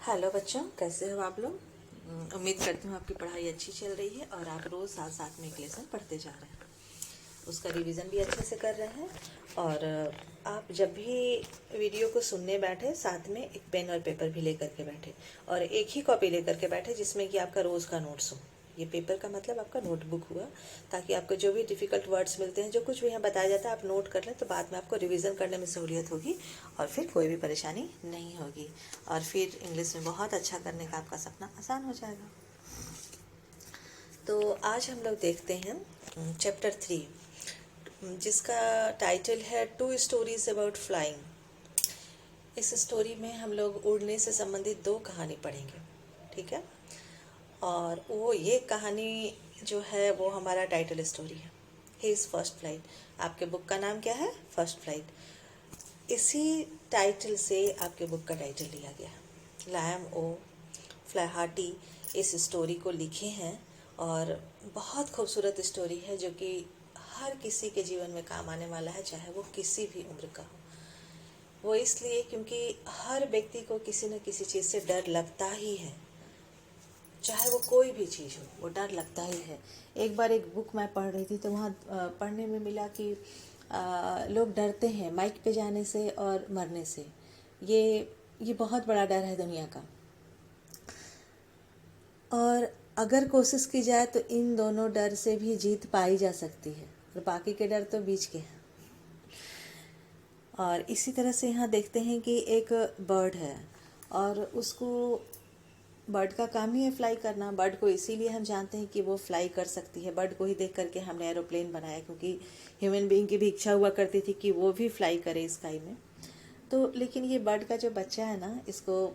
Hello बच्चों, कैसे हो आप लोग। उम्मीद करती हूँ आपकी पढ़ाई अच्छी चल रही है और आप रोज़ साथ साथ में एक लेसन पढ़ते जा रहे हैं, उसका रिवीजन भी अच्छे से कर रहे हैं। और आप जब भी वीडियो को सुनने बैठे साथ में एक पेन और पेपर भी लेकर के बैठे और एक ही कॉपी लेकर के बैठे जिसमें कि आपका रोज़ का नोट्स हो। ये पेपर का मतलब आपका नोटबुक हुआ, ताकि आपको जो भी डिफ़िकल्ट वर्ड्स मिलते हैं, जो कुछ भी यहाँ बताया जाता है, आप नोट कर लें तो बाद में आपको रिवीजन करने में सहूलियत होगी और फिर कोई भी परेशानी नहीं होगी और फिर इंग्लिश में बहुत अच्छा करने का आपका सपना आसान हो जाएगा। तो आज हम लोग देखते हैं चैप्टर 3, जिसका टाइटल है 2 स्टोरीज अबाउट फ्लाइंग। इस स्टोरी में हम लोग उड़ने से संबंधित 2 कहानी पढ़ेंगे, ठीक है। और वो ये कहानी जो है वो हमारा टाइटल स्टोरी है, हिज फर्स्ट फ्लाइट। आपके बुक का नाम क्या है? First flight. इसी टाइटल से आपके बुक का टाइटल लिया गया है। लायम ओ फ्लाहाटी इस स्टोरी को लिखे हैं और बहुत खूबसूरत स्टोरी है जो कि हर किसी के जीवन में काम आने वाला है, चाहे वो किसी भी उम्र का हो। वो इसलिए क्योंकि हर व्यक्ति को किसी न किसी चीज़ से डर लगता ही है, चाहे वो कोई भी चीज़ हो, वो डर लगता ही है। एक बार एक बुक मैं पढ़ रही थी तो वहाँ पढ़ने में मिला कि लोग डरते हैं माइक पे जाने से और मरने से। ये बहुत बड़ा डर है दुनिया का, और अगर कोशिश की जाए तो इन दोनों डर से भी जीत पाई जा सकती है, और बाकी के डर तो बीच के हैं। और इसी तरह से यहाँ देखते हैं कि एक बर्ड है और उसको बर्ड का काम ही है फ्लाई करना। बर्ड को इसीलिए हम जानते हैं कि वो फ्लाई कर सकती है। बर्ड को ही देख करके हमने एरोप्लेन बनाया, क्योंकि ह्यूमन बीइंग की भी इच्छा हुआ करती थी कि वो भी फ्लाई करे स्काई में। तो लेकिन ये बर्ड का जो बच्चा है ना, इसको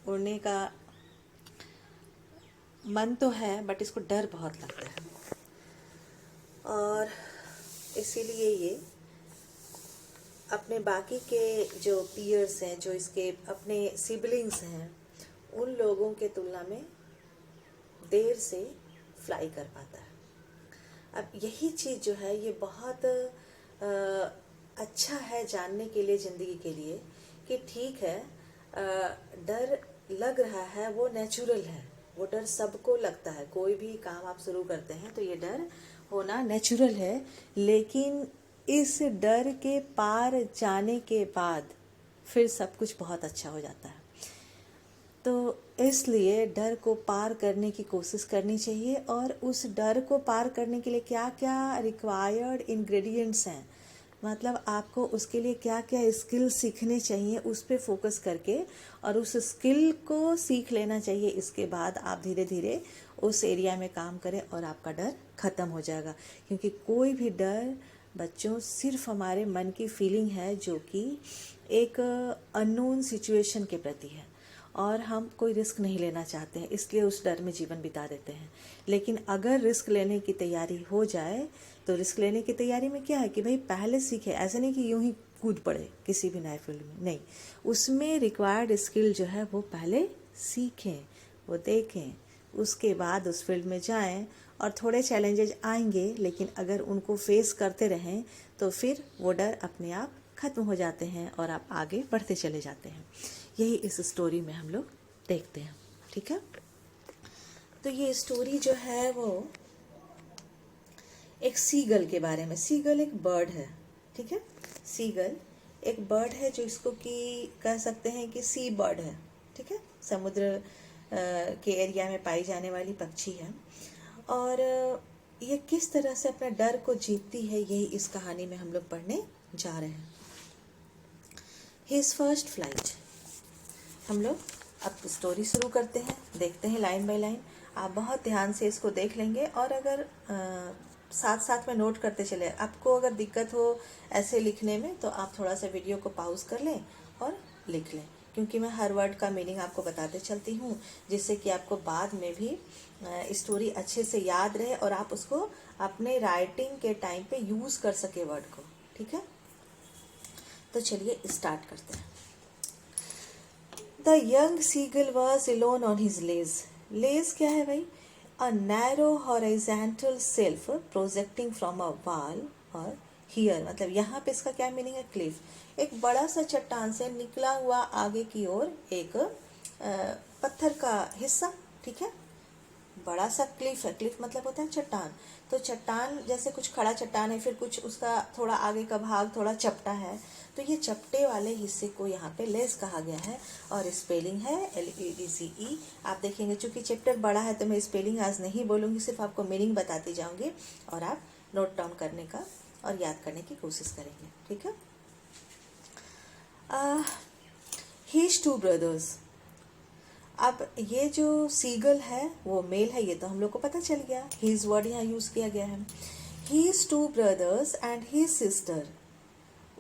उड़ने का मन तो है बट इसको डर बहुत लगता है, और इसीलिए ये अपने बाकी के जो पीयर्स हैं, जो इसके अपने सिबलिंग्स हैं, उन लोगों के तुलना में देर से फ्लाई कर पाता है। अब यही चीज़ जो है ये बहुत अच्छा है जानने के लिए, ज़िंदगी के लिए, कि ठीक है डर लग रहा है, वो नेचुरल है। वो डर सबको लगता है। कोई भी काम आप शुरू करते हैं तो ये डर होना नेचुरल है, लेकिन इस डर के पार जाने के बाद फिर सब कुछ बहुत अच्छा हो जाता है। तो इसलिए डर को पार करने की कोशिश करनी चाहिए, और उस डर को पार करने के लिए क्या क्या रिक्वायर्ड इंग्रेडिएंट्स हैं, मतलब आपको उसके लिए क्या क्या स्किल सीखने चाहिए, उस पर फोकस करके और उस स्किल को सीख लेना चाहिए। इसके बाद आप धीरे धीरे उस एरिया में काम करें और आपका डर ख़त्म हो जाएगा। क्योंकि कोई भी डर बच्चों सिर्फ हमारे मन की फीलिंग है, जो कि एक अननोन सिचुएशन के प्रति है, और हम कोई रिस्क नहीं लेना चाहते हैं, इसलिए उस डर में जीवन बिता देते हैं। लेकिन अगर रिस्क लेने की तैयारी हो जाए तो रिस्क लेने की तैयारी में क्या है कि भाई पहले सीखे, ऐसे नहीं कि यूं ही कूद पड़े किसी भी नए फील्ड में, नहीं। उसमें रिक्वायर्ड स्किल जो है वो पहले सीखें, वो देखें, उसके बाद उस फील्ड में जाएं। और थोड़े चैलेंजेज आएंगे, लेकिन अगर उनको फेस करते रहें तो फिर वो डर अपने आप ख़त्म हो जाते हैं और आप आगे बढ़ते चले जाते हैं। यही इस स्टोरी में हम लोग देखते हैं, ठीक है। तो ये स्टोरी जो है वो एक सीगल के बारे में। सीगल एक बर्ड है, ठीक है। सीगल एक बर्ड है जो इसको कि कह सकते हैं कि सी बर्ड है, ठीक है। समुद्र के एरिया में पाई जाने वाली पक्षी है, और ये किस तरह से अपना डर को जीतती है, यही इस कहानी में हम लोग पढ़ने जा रहे हैं। His first flight. हम लोग अब स्टोरी शुरू करते हैं, देखते हैं लाइन बाय लाइन। आप बहुत ध्यान से इसको देख लेंगे, और अगर साथ साथ में नोट करते चले। आपको अगर दिक्कत हो ऐसे लिखने में तो आप थोड़ा सा वीडियो को पॉज कर लें और लिख लें, क्योंकि मैं हर वर्ड का मीनिंग आपको बताते चलती हूँ, जिससे कि आपको बाद में भी स्टोरी अच्छे से याद रहे और आप उसको अपने राइटिंग के टाइम पे यूज़ कर सके वर्ड को, ठीक है। तो चलिए स्टार्ट करते हैं। The young seagull was alone on his lace. Lace क्या है भाई? A narrow horizontal shelf projecting from a wall, और here मतलब यहाँ पे इसका क्या मीनिंग है? क्लिफ। एक बड़ा सा चट्टान से निकला हुआ आगे की ओर एक पत्थर का हिस्सा, ठीक है, बड़ा सा क्लिफ है, क्लिफ मतलब होता है चट्टान, तो चट्टान जैसे कुछ खड़ा चट्टान है, फिर कुछ उसका थोड़ा आगे का भाग थोड़ा चपटा है, तो ये चपटे वाले हिस्से को यहाँ पे लेस कहा गया है और स्पेलिंग है LEDCE। आप देखेंगे चूंकि चैप्टर बड़ा है तो मैं स्पेलिंग आज नहीं बोलूँगी, सिर्फ आपको मीनिंग बताती जाऊँगी और आप नोट डाउन करने का और याद करने की कोशिश करेंगे, ठीक है। His 2 brothers. अब ये जो सीगल है वो मेल है, ये तो हम लोग को पता चल गया, हीज वर्ड यहाँ यूज किया गया है। His 2 brothers and his sister,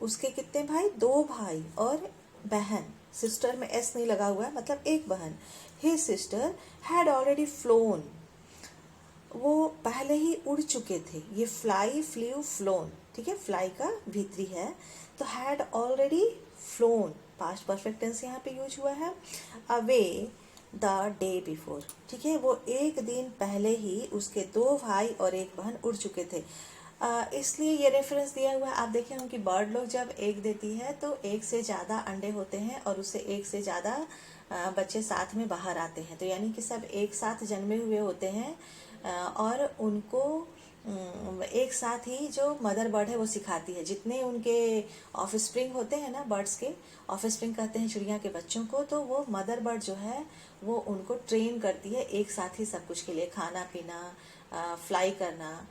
उसके कितने भाई, 2 भाई और बहन, सिस्टर में एस नहीं लगा हुआ है मतलब एक बहन। His sister had already phloem, वो पहले ही उड़ चुके थे, ये फ्लाई फ्ल्यू फ्लोन, ठीक है, फ्लाई का भीतरी है, तो had already flown, past perfect tense यहाँ पे यूज हुआ है, अवे द डे बिफोर, ठीक है, वो एक दिन पहले ही उसके 2 भाई और एक बहन उड़ चुके थे। इसलिए ये रेफरेंस दिया हुआ है। आप देखें उनकी बर्ड लोग जब एग देती है तो एक से ज़्यादा अंडे होते हैं और उससे एक से ज़्यादा बच्चे साथ में बाहर आते हैं, तो यानी कि सब एक साथ जन्मे हुए होते हैं और उनको एक साथ ही जो मदर बर्ड है वो सिखाती है, जितने उनके ऑफ स्प्रिंग होते हैं ना, बर्ड्स के ऑफ स्प्रिंग कहते हैं चिड़िया के बच्चों को, तो वो मदर बर्ड जो है वो उनको ट्रेन करती है एक साथ ही सब कुछ के लिए, खाना पीना, फ्लाई करना,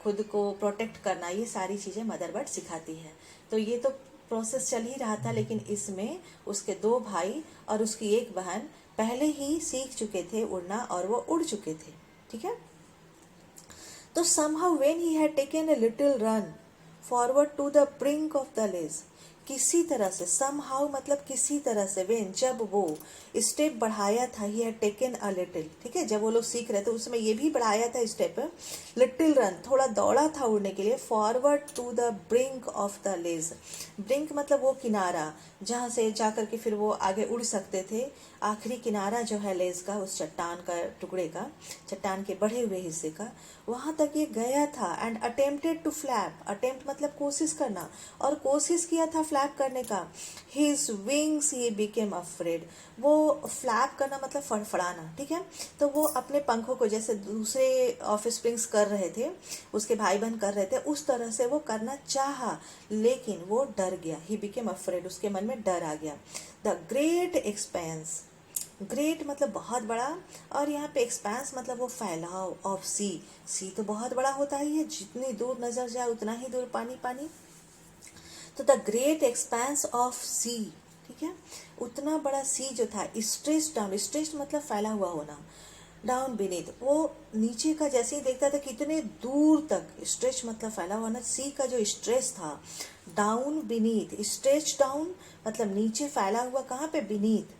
खुद को प्रोटेक्ट करना, ये सारी चीज़ें मदर बर्ड सिखाती है। तो ये तो प्रोसेस चल ही रहा था, लेकिन इसमें उसके 2 भाई और उसकी एक बहन पहले ही सीख चुके थे उड़ना और वो उड़ चुके थे, ठीक है। तो somehow when he had taken a little run forward to the brink of the lake, किसी तरह से, somehow मतलब किसी तरह से, when जब वो स्टेप बढ़ाया था, he had taken a little, ठीक है, जब वो लोग सीख रहे थे उसमें ये भी बढ़ाया था स्टेप, लिटिल रन थोड़ा दौड़ा था उड़ने के लिए, forward to the brink of the ledge, brink मतलब वो किनारा जहाँ से जा करके फिर वो आगे उड़ सकते थे, आखिरी किनारा जो है लेज का, उस चट्टान का टुकड़े का, चट्टान के बढ़े हुए हिस्से का, वहां तक ये गया था। And attempted to flap, attempt मतलब कोशिश करना, और कोशिश किया था फ्लैप करने का। His wings he became afraid, वो फ्लैप करना मतलब फड़फड़ाना, ठीक है, तो वो अपने पंखों को जैसे दूसरे ऑफ स्प्रिंग्स कर रहे थे, उसके भाई बहन कर रहे थे, उस तरह से वो करना चाहा, लेकिन वो डर गया। ही बिकेम अफ्रेड, उसके मन में डर आ गया। द ग्रेट एक्सपेंस, ग्रेट मतलब बहुत बड़ा, और यहाँ पे एक्सपेंस मतलब वो फैलाव ऑफ सी, सी तो बहुत बड़ा होता ही है, जितनी दूर नजर जाए उतना ही दूर पानी पानी, तो द ग्रेट एक्सपेंस ऑफ सी, ठीक है, उतना बड़ा सी जो था, स्ट्रेच डाउन, स्ट्रेच मतलब फैला हुआ होना, डाउन बीनीथ, वो नीचे का जैसे ही देखता था कितने दूर तक, स्ट्रेच मतलब फैला हुआ ना, सी का जो स्ट्रेच था, डाउन बीनीथ, स्ट्रेच डाउन मतलब नीचे फैला हुआ, कहाँ पे, बीनीथ,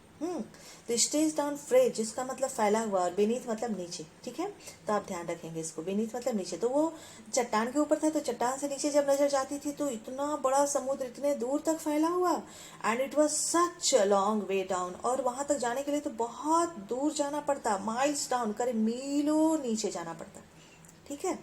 तो स्ट्रेच डाउन फ्रेज जिसका मतलब फैला हुआ और बीनीथ मतलब नीचे, ठीक है, तो आप ध्यान रखेंगे इसको, बीनीथ मतलब नीचे, तो वो चट्टान के ऊपर था, तो चट्टान से नीचे जब नजर जाती थी तो इतना बड़ा समुद्र इतने दूर तक फैला हुआ, and it was such a long way down, और वहां तक जाने के लिए तो बहुत दूर जाना पड़ता, माइल्स डाउन करे, मीलों नीचे जाना पड़ता, ठीक है।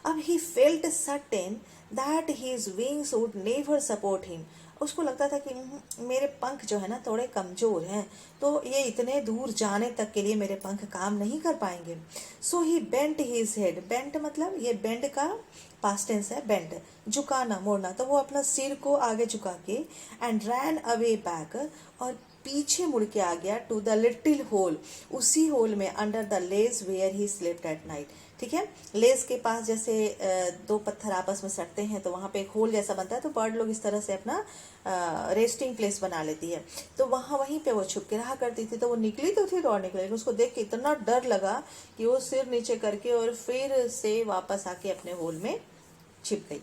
अब he felt certain that his wings would never support him, उसको लगता था कि मेरे पंख जो है ना थोड़े कमजोर हैं, तो ये इतने दूर जाने तक के लिए मेरे पंख काम नहीं कर पाएंगे। सो ही बेंट हिज हेड, बेंट मतलब ये बेंड का पास्ट टेंस है, बेंट झुकाना मोड़ना, तो वो अपना सिर को आगे झुका के, एंड रैन अवे बैक, और पीछे मुड़ के आ गया, टू द लिटिल होल, उसी होल में, under the ledge where he slept at night, ठीक है, लेस के पास जैसे 2 पत्थर आपस में सटते हैं तो वहां पे एक होल जैसा बनता है, तो बर्ड लोग इस तरह से अपना रेस्टिंग प्लेस बना लेती है, तो वहीं पे वो छुप के रहा करती थी, तो वो निकली तो थी दौड़ने के लिए, उसको देख के इतना डर लगा कि वो सिर नीचे करके और फिर से वापस आके अपने होल में छिप गई,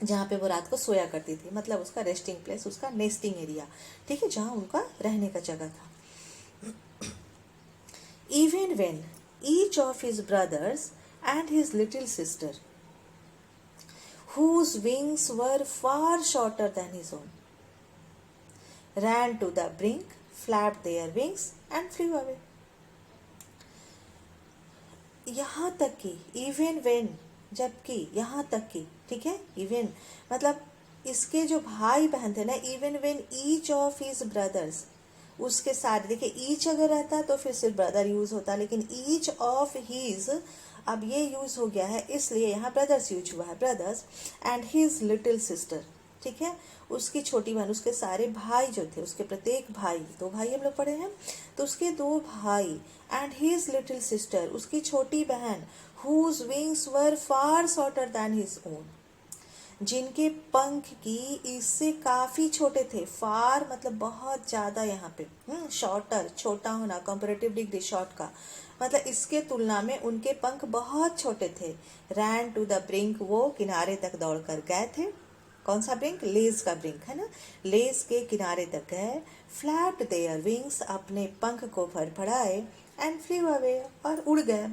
जहाँ पे वो रात को सोया करती थी, मतलब उसका रेस्टिंग प्लेस, उसका नेस्टिंग एरिया, ठीक है, जहाँ उनका रहने का जगह था। Even when each of his brothers and his little sister, whose wings were far shorter than his own, ran to the brink, flapped their wings and flew away. यहाँ तक कि, इवन वेन जबकि, यहाँ तक कि, ठीक है, इवन मतलब इसके जो भाई बहन थे ना, even when each of his brothers, उसके साथ, देखिए ईच अगर रहता तो फिर सिर्फ ब्रदर यूज होता, लेकिन ईच ऑफ हीज अब ये यूज हो गया है, इसलिए यहाँ ब्रदर्स यूज हुआ है, brothers and his little sister, ठीक है, उसकी छोटी बहन, उसके सारे भाई जो थे, उसके प्रत्येक भाई, दो भाई हम लोग पढ़े हैं, तो उसके दो भाई एंड हिज लिटिल सिस्टर, उसकी छोटी बहन, हुज विंग्स वर फार शॉर्टर दैन हिज ओन, जिनके पंख की इससे काफी छोटे थे, फार मतलब बहुत ज्यादा, यहाँ पे शॉर्टर छोटा होना, कंपैरेटिव डिग्री शॉर्ट का मतलब इसके तुलना में उनके पंख बहुत छोटे थे, रैन टू द ब्रिंक, वो किनारे तक दौड़कर गए थे, कौन सा ब्रिंक, लेज का ब्रिंक है ना, लेज के किनारे तक गए, फ्लैप्ड देयर विंग्स, अपने पंख को फड़फड़ाए, एंड फ्लेव अवे, और उड़ गए।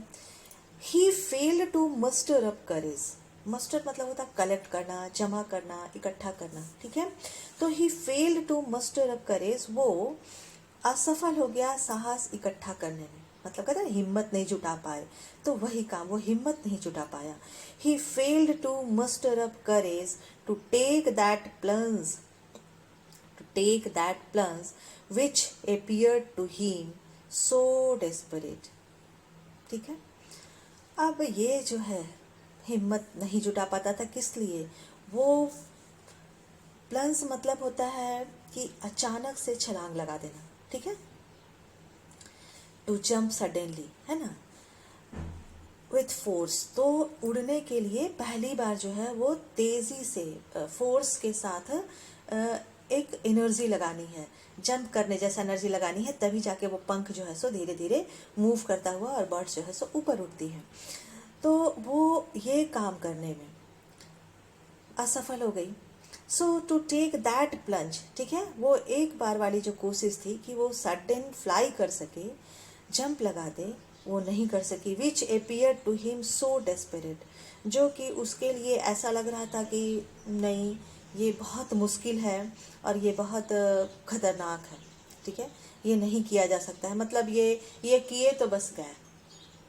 He failed to muster up courage, muster मतलब होता कलेक्ट करना, जमा करना, इकट्ठा करना, ठीक है, तो ही फेल्ड टू मस्टर अप करेज, वो असफल हो गया साहस इकट्ठा करने में, मतलब कहते हैं हिम्मत नहीं जुटा पाए, तो वही काम, वो हिम्मत नहीं जुटा पाया। He failed to muster up courage to take that plunge, which appeared to him so desperate, ठीक है। अब ये जो है हिम्मत नहीं जुटा पाता था, किस लिए, वो प्लंज मतलब होता है कि अचानक से छलांग लगा देना, ठीक है, टू जंप सडनली, है ना, विथ फोर्स, तो उड़ने के लिए पहली बार जो है वो तेजी से, फोर्स के साथ एक एनर्जी लगानी है, जंप करने जैसा एनर्जी लगानी है, तभी जाके वो पंख जो है सो धीरे धीरे मूव करता हुआ और बर्ड्स जो है सो ऊपर उड़ती है। तो वो ये काम करने में असफल हो गई। सो टू टेक दैट प्लंज, ठीक है, वो एक बार वाली जो कोशिश थी कि वो सडन फ्लाई कर सके, जंप लगा दे, वो नहीं कर सकी। Which appear to him so desperate, जो कि उसके लिए ऐसा लग रहा था कि नहीं, ये बहुत मुश्किल है और ये बहुत खतरनाक है, ठीक है, ये नहीं किया जा सकता है, मतलब ये किए तो बस गए,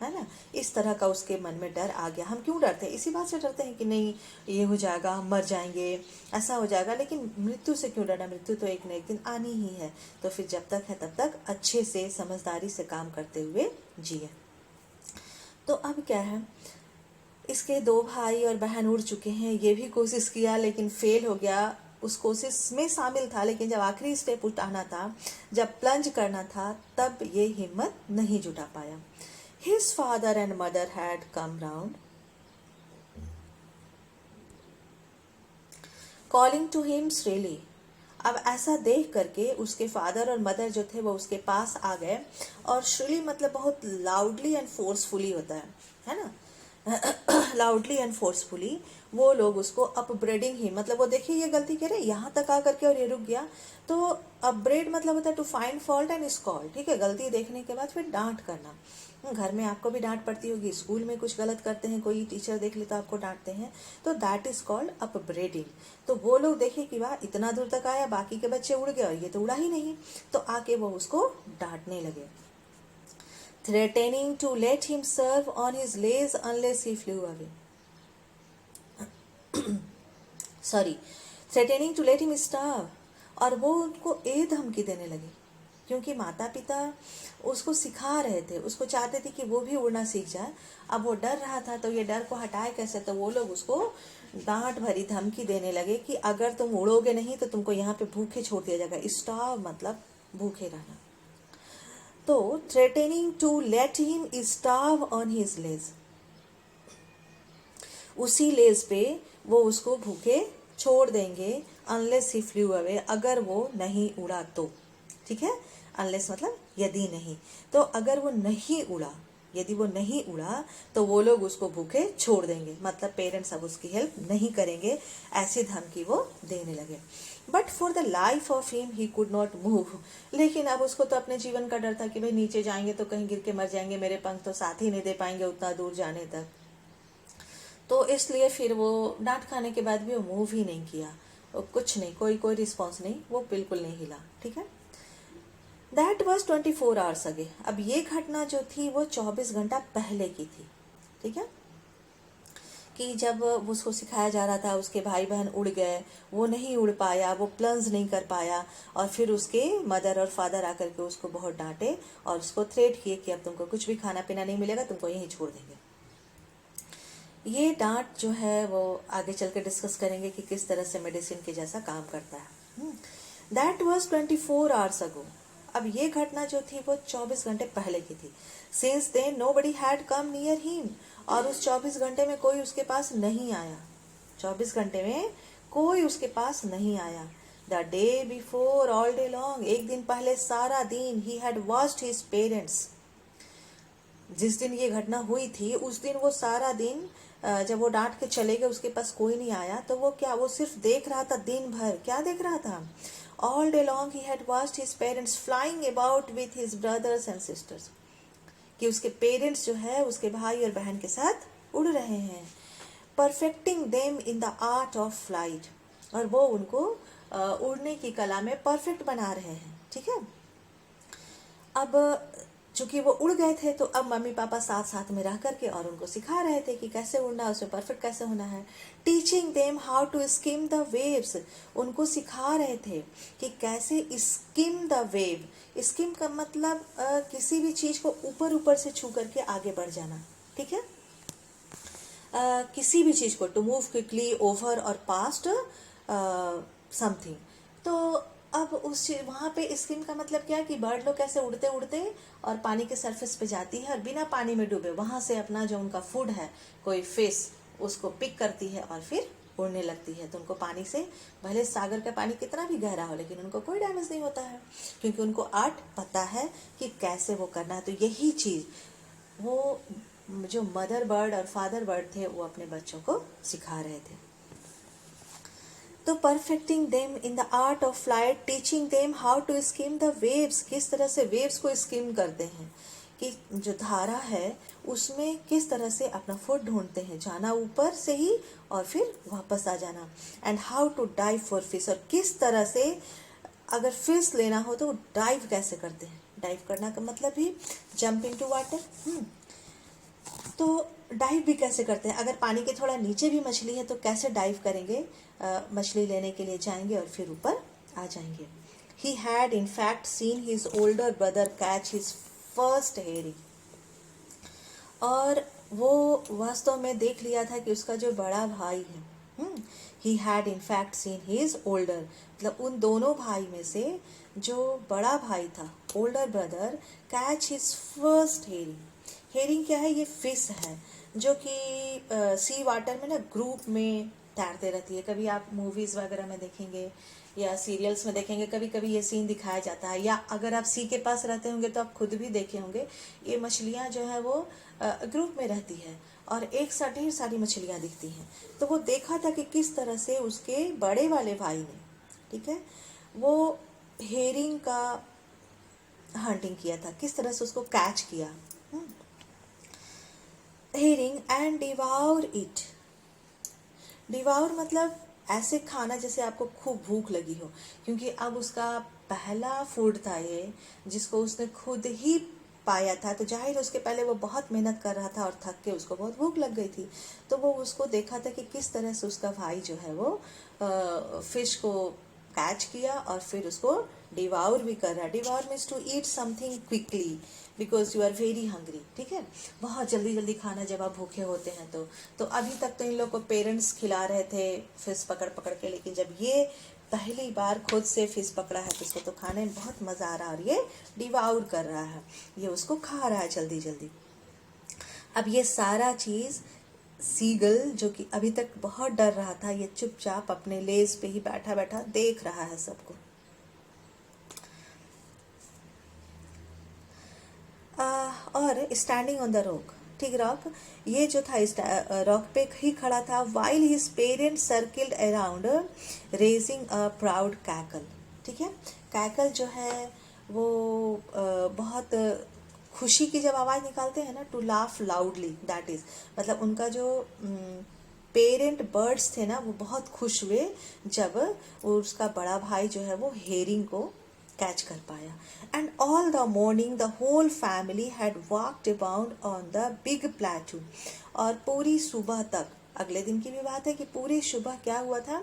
है ना, इस तरह का उसके मन में डर आ गया। हम क्यों डरते हैं, इसी बात से डरते हैं कि नहीं ये हो जाएगा, हम मर जाएंगे, ऐसा हो जाएगा, लेकिन मृत्यु से क्यों डरना, मृत्यु तो एक न एक दिन आनी ही है, तो फिर जब तक है तब तक अच्छे से समझदारी से काम करते हुए जिए। तो अब क्या है, इसके दो भाई और बहन उड़ चुके हैं, ये भी कोशिश किया लेकिन फेल हो गया, उस कोशिश में शामिल था, लेकिन जब आखिरी स्टेप उठाना था, जब प्लंज करना था, तब ये हिम्मत नहीं जुटा पाया। His father and mother had come round, calling to him shrilly. अब ऐसा देख करके उसके फादर और मदर जो थे वो उसके पास आ गए, और श्रीली मतलब बहुत लाउडली एंड फोर्सफुली होता है ना, लाउडली एंड फोर्सफुली वो लोग उसको अपब्रेडिंग ही, मतलब वो देखिए ये गलती करे यहाँ तक आ करके और ये रुक गया, तो अपब्रेड मतलब होता है to find fault and scold, ठीक है, गलती देखने के बाद फिर डांट करना। घर में आपको भी डांट पड़ती होगी, स्कूल में कुछ गलत करते हैं, कोई टीचर देख ले तो आपको डांटते हैं, तो दैट इज कॉल्ड अपब्रेडिंग। तो वो लोग देखे कि वाह इतना दूर तक आया, बाकी के बच्चे उड़ गए और ये तो उड़ा ही नहीं, तो आके वो उसको डांटने लगे, threatening to let him serve on his lays unless he flew away. Sorry, threatening to let him starve, और वो उनको ए धमकी देने लगे, क्योंकि माता पिता उसको सिखा रहे थे, उसको चाहते थे कि वो भी उड़ना सीख जाए। अब वो डर रहा था, तो ये डर को हटाए कैसे, तो वो लोग उसको डांट भरी धमकी देने लगे कि अगर तुम उड़ोगे नहीं तो तुमको यहाँ पे भूखे छोड़ दिया जाएगा। स्टार्व मतलब भूखे रहना, तो threatening to let him starve on his ledge, उसी लेज पे वो उसको भूखे छोड़ देंगे, अनलेस ही फ्लू अवे, अगर वो नहीं उड़ा तो, ठीक है, अनलेस मतलब यदि नहीं, तो अगर वो नहीं उड़ा, यदि वो नहीं उड़ा तो वो लोग उसको भूखे छोड़ देंगे, मतलब पेरेंट्स अब उसकी हेल्प नहीं करेंगे, ऐसी धमकी वो देने लगे। But for the life of him he could not move, लेकिन अब उसको तो अपने जीवन का डर था कि भाई नीचे जाएंगे तो कहीं गिर के मर जाएंगे, मेरे पंख तो साथ ही नहीं दे पाएंगे उतना दूर जाने तक, तो इसलिए फिर वो डांट खाने के बाद भी वो मूव ही नहीं किया, कुछ नहीं, कोई रिस्पॉन्स नहीं, वो बिल्कुल नहीं हिला, ठीक है। दैट वॉज 24 आवर्स अगे, अब ये घटना जो थी वो 24 घंटा पहले की थी, ठीक है। कि जब उसको सिखाया जा रहा था उसके भाई बहन उड़ गए, वो नहीं उड़ पाया, वो प्लंज नहीं कर पाया, और फिर उसके मदर और फादर आकर के उसको बहुत डांटे और उसको थ्रेट किए कि अब तुमको कुछ भी खाना पीना नहीं मिलेगा, तुमको यहीं छोड़ देंगे। ये डांट जो है वो आगे चल के डिस्कस करेंगे कि किस तरह से मेडिसिन के जैसा काम करता है। That was 24 hours ago. अब ये घटना जो थी वो 24 घंटे पहले की थी। Since then nobody had come near him, और उस 24 घंटे में कोई उसके पास नहीं आया। 24 घंटे में कोई उसके पास नहीं आया। The day before all day long, एक दिन पहले सारा दिन, he had watched his parents. जिस दिन ये घटना हुई थी उस दिन वो सारा दिन, जब वो डांट के चले गए उसके पास कोई नहीं आया, तो वो क्या, वो सिर्फ देख रहा था दिन भर। क्या देख रहा था? All day long he had watched his parents flying about with his brothers and sisters, कि उसके पेरेंट्स जो है उसके भाई और बहन के साथ उड़ रहे हैं। Perfecting them in the art of flight, और वो उनको उड़ने की कला में परफेक्ट बना रहे हैं। ठीक है। अब चूंकि वो उड़ गए थे तो अब मम्मी पापा साथ साथ में रह करके और उनको सिखा रहे थे कि कैसे उड़ना, उसमें परफेक्ट कैसे होना है। Teaching them how to skim the waves, उनको सिखा रहे थे कि कैसे स्किम द वेव। स्किम का मतलब किसी भी चीज को ऊपर ऊपर से छू करके आगे बढ़ जाना। ठीक है। किसी भी चीज को टू मूव क्विकली ओवर और पास्ट समथिंग। तो अब उस वहाँ पे स्किम का मतलब क्या है कि बर्ड लोग कैसे उड़ते उड़ते और पानी के सरफेस पे जाती है और बिना पानी में डूबे वहाँ से अपना जो उनका फूड है, कोई फिश, उसको पिक करती है और फिर उड़ने लगती है। तो उनको पानी से, भले सागर का पानी कितना भी गहरा हो, लेकिन उनको कोई डैमेज नहीं होता है, क्योंकि उनको आर्ट पता है कि कैसे वो करना है। तो यही चीज़ वो जो मदर बर्ड और फादर बर्ड थे वो अपने बच्चों को सिखा रहे थे। तो perfecting them in the art of flight, teaching them how to skim the waves, किस तरह से वेव्स को स्किम करते हैं, कि जो धारा है उसमें किस तरह से अपना फूड ढूंढते हैं, जाना ऊपर से ही और फिर वापस आ जाना। And how to dive for fish, और किस तरह से अगर फिश लेना हो तो डाइव कैसे करते हैं। डाइव करना का मतलब ही जंप इनटू वाटर। तो डाइव भी कैसे करते हैं, अगर पानी के थोड़ा नीचे भी मछली है तो कैसे डाइव करेंगे, मछली लेने के लिए जाएंगे और फिर ऊपर आ जाएंगे। He had in fact seen his older brother catch his first herring, और वो वास्तव में देख लिया था कि उसका जो बड़ा भाई है, he had in fact seen his older, मतलब उन दोनों भाई में से जो बड़ा भाई था, older brother, catch his first herring. Herring क्या है? ये फिश है जो कि सी वाटर में ना ग्रुप में तैरते रहती है। कभी आप मूवीज वगैरह में देखेंगे या सीरियल्स में देखेंगे, कभी कभी ये सीन दिखाया जाता है, या अगर आप सी के पास रहते होंगे तो आप खुद भी देखे होंगे। ये मछलियां जो है वो ग्रुप में रहती है और एक साथ ढेर सारी मछलियां दिखती हैं। तो वो देखा था कि किस तरह से उसके बड़े वाले भाई ने, ठीक है, वो हेरिंग का हंटिंग किया था, किस तरह से उसको कैच किया, हेरिंग, एंड डिवाउर इट। डिवाउर मतलब ऐसे खाना जैसे आपको खूब भूख लगी हो, क्योंकि अब उसका पहला फूड था ये, जिसको उसने खुद ही पाया था। तो जाहिर उसके पहले वो बहुत मेहनत कर रहा था और थक के उसको बहुत भूख लग गई थी। तो वो उसको देखा था कि किस तरह से उसका भाई जो है वो फिश को कैच किया और फिर उसको डिवाउर भी कर रहा है। Devour means to eat something quickly because you are very hungry. ठीक है, बहुत जल्दी जल्दी खाना जब आप भूखे होते हैं तो अभी तक तो इन लोग को पेरेंट्स खिला रहे थे फिश पकड़ पकड़ के, लेकिन जब ये पहली बार खुद से फिश पकड़ा है तो इसको तो खाने में बहुत मजा आ रहा है और ये डिवाउर कर रहा है, ये उसको खा रहा है जल्दी जल्दी। अब ये सारा चीज सीगल जो कि अभी तक बहुत डर रहा था, ये चुपचाप अपने लेज पे ही बैठा बैठा देख रहा है सबको। और स्टैंडिंग ऑन द रॉक, ठीक, रॉक, ये जो था रॉक पे ही खड़ा था। While his parents circled around raising a proud cackle. ठीक है, कैकल जो है वो बहुत खुशी की जब आवाज निकालते हैं ना, to laugh loudly, that is, मतलब उनका जो पेरेंट बर्ड्स थे ना वो बहुत खुश हुए जब उसका बड़ा भाई जो है वो हेरिंग को कैच कर पाया। And all the morning the whole family had walked about on the big plateau, और पूरी सुबह तक अगले दिन की भी बात है कि पूरी सुबह क्या हुआ था,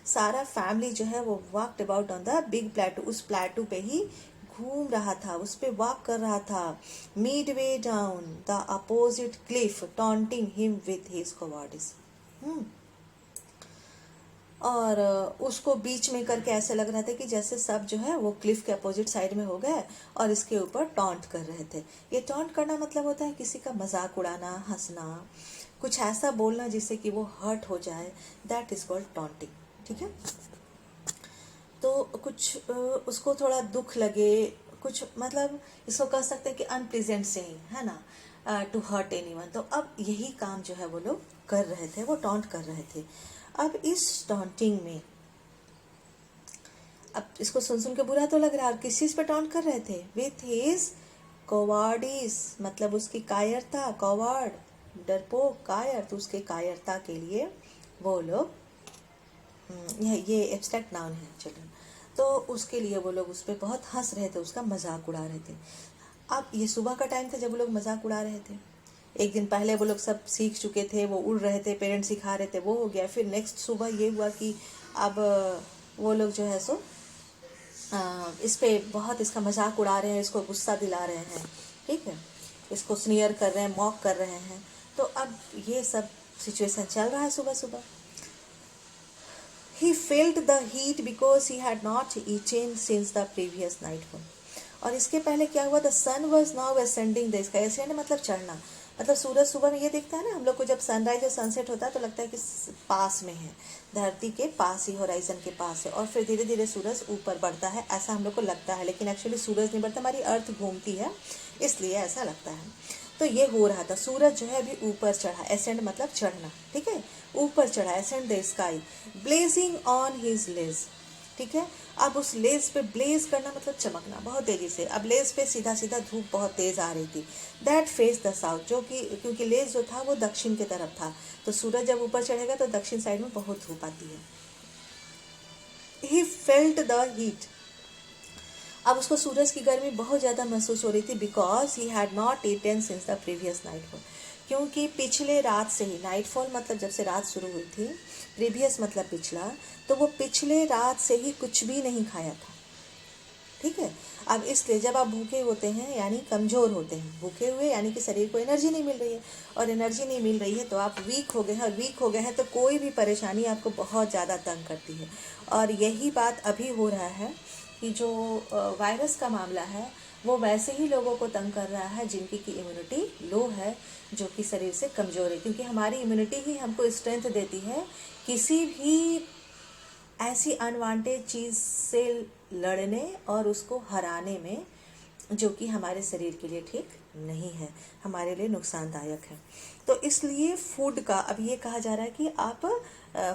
सारा फैमिली जो है वो walked about on the big प्लेटू, उस प्लेटू पे ही घूम रहा था, उस पे वॉक कर रहा था। Midway down the opposite cliff taunting him with his cowardice. और उसको बीच में करके ऐसे लग रहा था कि जैसे सब जो है वो क्लिफ के अपोजिट साइड में हो गए और इसके ऊपर टॉन्ट कर रहे थे। ये टॉन्ट करना मतलब होता है किसी का मजाक उड़ाना, हंसना, कुछ ऐसा बोलना जिससे कि वो हर्ट हो जाए, दैट इज कॉल्ड टॉन्टिंग। ठीक है, तो कुछ उसको थोड़ा दुख लगे, कुछ मतलब इसको कह सकते हैं कि अनप्लीजेंट सेइंग है ना, टू हर्ट एनीवन। तो अब यही काम जो है वो लोग कर रहे थे, वो टॉन्ट कर रहे थे। अब इस टॉन्टिंग में, अब इसको सुन के बुरा तो लग रहा है, किस चीज पे टॉन्ट कर रहे थे, विथ हिज कोवार्डिस, मतलब उसकी कायरता, कोवार्ड डरपोक, कायर, तो उसके कायरता के लिए वो लोग, ये एब्स्ट्रैक्ट नाउन है चिल्ड्रन, तो उसके लिए वो लोग उस पर बहुत हंस रहे थे, उसका मजाक उड़ा रहे थे। अब ये सुबह का टाइम था जब वो लोग मजाक उड़ा रहे थे। एक दिन पहले वो लोग सब सीख चुके थे, वो उड़ रहे थे, पेरेंट्स सिखा रहे थे, वो हो गया। फिर नेक्स्ट सुबह ये हुआ कि अब वो लोग जो है सो इस पे बहुत इसका मजाक उड़ा रहे हैं, इसको गुस्सा दिला रहे हैं, ठीक है, इसको स्नियर कर रहे हैं, मॉक कर रहे हैं। तो अब ये सब सिचुएशन चल रहा है सुबह सुबह। He felt the heat because he had not eaten since the previous nightfall. और इसके पहले क्या हुआ, the sun was now ascending the sky. Ascend मतलब चढ़ना, मतलब सूरज सुबह में ये दिखता है ना हम लोग को, जब सनराइज और सनसेट होता है तो लगता है कि पास में है, धरती के पास ही, होराइजन के पास है, और फिर धीरे धीरे सूरज ऊपर बढ़ता है, ऐसा हम लोग को लगता है। लेकिन एक्चुअली सूरज नहीं बढ़ता, हमारी अर्थ घूमती है, इसलिए ऐसा लगता है। तो ये हो रहा था, सूरज जो है अभी ऊपर चढ़ा, एसेंड मतलब चढ़ना, ठीक है, ऊपर चढ़ा, ascend the sky, blazing on his ledge, ठीक है। अब उस लेज पे ब्लेज करना मतलब चमकना बहुत तेजी से। अब लेज पे सीधा सीधा धूप बहुत तेज आ रही थी। दैट फेस द साउथ, जो कि क्योंकि लेज जो था वो दक्षिण की तरफ था, तो सूरज जब ऊपर चढ़ेगा तो दक्षिण साइड में बहुत धूप आती है। ही फेल्ट द हीट, अब उसको सूरज की गर्मी बहुत ज़्यादा महसूस हो रही थी, because he had not eaten since the previous nightfall, क्योंकि पिछले रात से ही, नाइटफॉल मतलब जब से रात शुरू हुई थी, प्रीवियस मतलब पिछला, तो वो पिछले रात से ही कुछ भी नहीं खाया था, ठीक है। अब इसलिए जब आप भूखे होते हैं यानी कमज़ोर होते हैं, भूखे हुए यानी कि शरीर को एनर्जी नहीं मिल रही है, और एनर्जी नहीं मिल रही है तो आप वीक हो गए हैं, और वीक हो गए हैं तो कोई भी परेशानी आपको बहुत ज़्यादा तंग करती है। और यही बात अभी हो रहा है कि जो वायरस का मामला है वो वैसे ही लोगों को तंग कर रहा है जिनकी की इम्यूनिटी लो है, जो कि शरीर से कमज़ोर है, क्योंकि हमारी इम्यूनिटी ही हमको स्ट्रेंथ देती है किसी भी ऐसी अनवांटेड चीज़ से लड़ने और उसको हराने में, जो कि हमारे शरीर के लिए ठीक नहीं है, हमारे लिए नुकसानदायक है। तो इसलिए फूड का अब ये कहा जा रहा है कि आप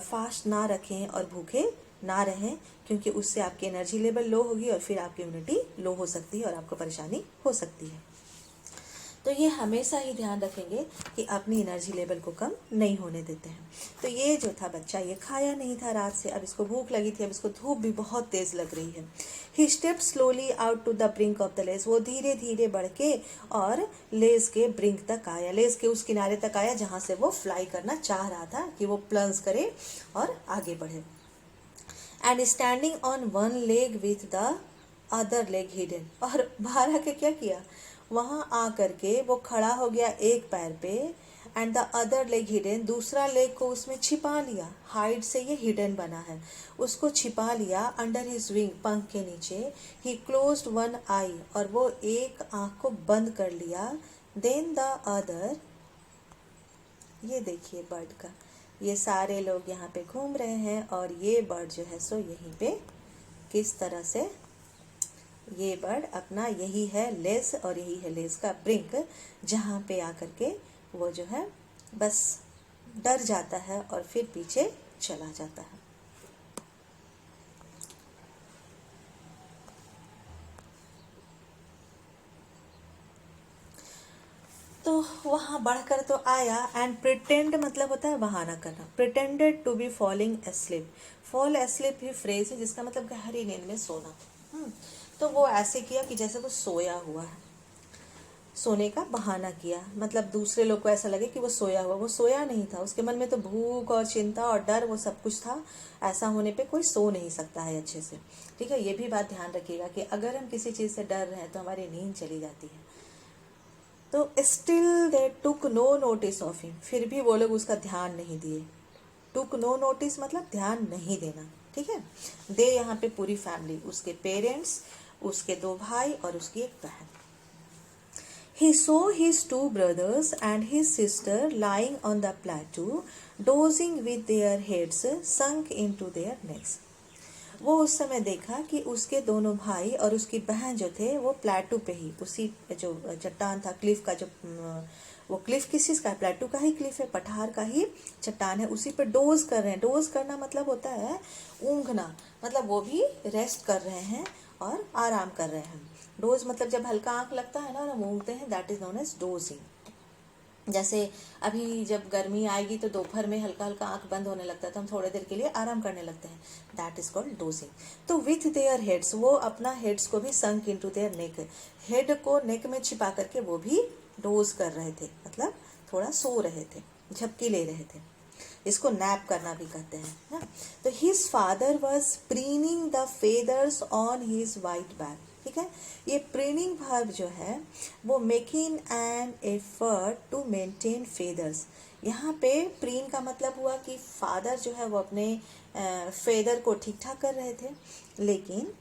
फास्ट ना रखें और भूखे ना रहें, क्योंकि उससे आपकी एनर्जी लेवल लो होगी और फिर आपकी इम्यूनिटी लो हो सकती है और आपको परेशानी हो सकती है। तो ये हमेशा ही ध्यान रखेंगे कि अपनी एनर्जी लेवल को कम नहीं होने देते हैं। तो ये जो था बच्चा, ये खाया नहीं था रात से, अब इसको भूख लगी थी, अब इसको धूप भी बहुत तेज लग रही है। He step slowly out to the brink of the ledge, वो धीरे धीरे बढ़ के और लेज के ब्रिंक तक आया, लेज के उस किनारे तक आया जहां से वो फ्लाई करना चाह रहा था, कि वो प्लंज करे और आगे बढ़े। And standing on one leg with the other leg hidden, और बाहर आके क्या किया, वहां आकर के वो खड़ा हो गया एक पैर पे, and the other leg hidden, दूसरा लेग को उसमें छिपा लिया, हाइड से ये हिडन बना है, उसको छिपा लिया अंडर हिज विंग, पंख के नीचे। ही क्लोज्ड वन आई, और वो एक आंख को बंद कर लिया। देन द अदर, ये देखिए बर्ड का, ये सारे लोग यहाँ पे घूम रहे हैं, और ये बर्ड जो है सो यहीं पे किस तरह से, ये बर्ड अपना, यही है लेस और यही है लेस का ब्रिंक, जहाँ पे आकर के वो जो है बस डर जाता है और फिर पीछे चला जाता है। तो वहाँ बढ़कर तो आया, एंड प्रिटेंड मतलब होता है बहाना करना, pretended to be falling asleep, fall asleep भी फ्रेज है जिसका मतलब गहरी नींद में सोना। तो वो ऐसे किया कि जैसे वो सोया हुआ है, सोने का बहाना किया, मतलब दूसरे लोग को ऐसा लगे कि वो सोया हुआ, वो सोया नहीं था, उसके मन में तो भूख और चिंता और डर वो सब कुछ था। ऐसा होने पे कोई सो नहीं सकता है अच्छे से, ठीक है। ये भी बात ध्यान रखिएगा कि अगर हम किसी चीज़ से डर रहे हैं तो हमारी नींद चली जाती है। तो still they took no notice of him, फिर भी वो लोग उसका ध्यान नहीं दिए। टुक नो नोटिस मतलब ध्यान नहीं देना, ठीक है। दे यहाँ पे पूरी फैमिली, उसके पेरेंट्स, उसके 2 भाई और उसकी एक बहन। He saw his 2 brothers and his sister lying on the plateau, dozing with their heads sunk into their necks. वो उस समय देखा कि उसके दोनों भाई और उसकी बहन जो थे वो प्लेटू पे ही, उसी जो चट्टान था, क्लिफ का जो वो क्लिफ किस चीज़ का है, प्लेटू का ही क्लिफ है, पठार का ही चट्टान है, उसी पे डोज कर रहे हैं। डोज करना मतलब होता है ऊँघना, मतलब वो भी रेस्ट कर रहे हैं और आराम कर रहे हैं। डोज मतलब जब हल्का आँख लगता है ना और हम ऊँघते हैं, that is known as dozing. जैसे अभी जब गर्मी आएगी तो दोपहर में हल्का हल्का आंख बंद होने लगता है तो हम थोड़ी देर के लिए आराम करने लगते हैं, दैट इज कॉल्ड डोजिंग। तो विथ देयर हेड्स, वो अपना हेड्स को भी संक इनटू देयर नेक, हेड को नेक में छिपा करके वो भी डोज कर रहे थे, मतलब थोड़ा सो रहे थे, झपकी ले रहे थे। इसको नैप करना भी कहते हैं ना। तो his father was preening the feathers on his white back, ठीक है। ये प्रीनिंग वर्ब जो है वो making an effort to maintain feathers. यहाँ पे प्रीन का मतलब हुआ कि फादर जो है वो अपने फेदर को ठीक ठाक कर रहे थे, लेकिन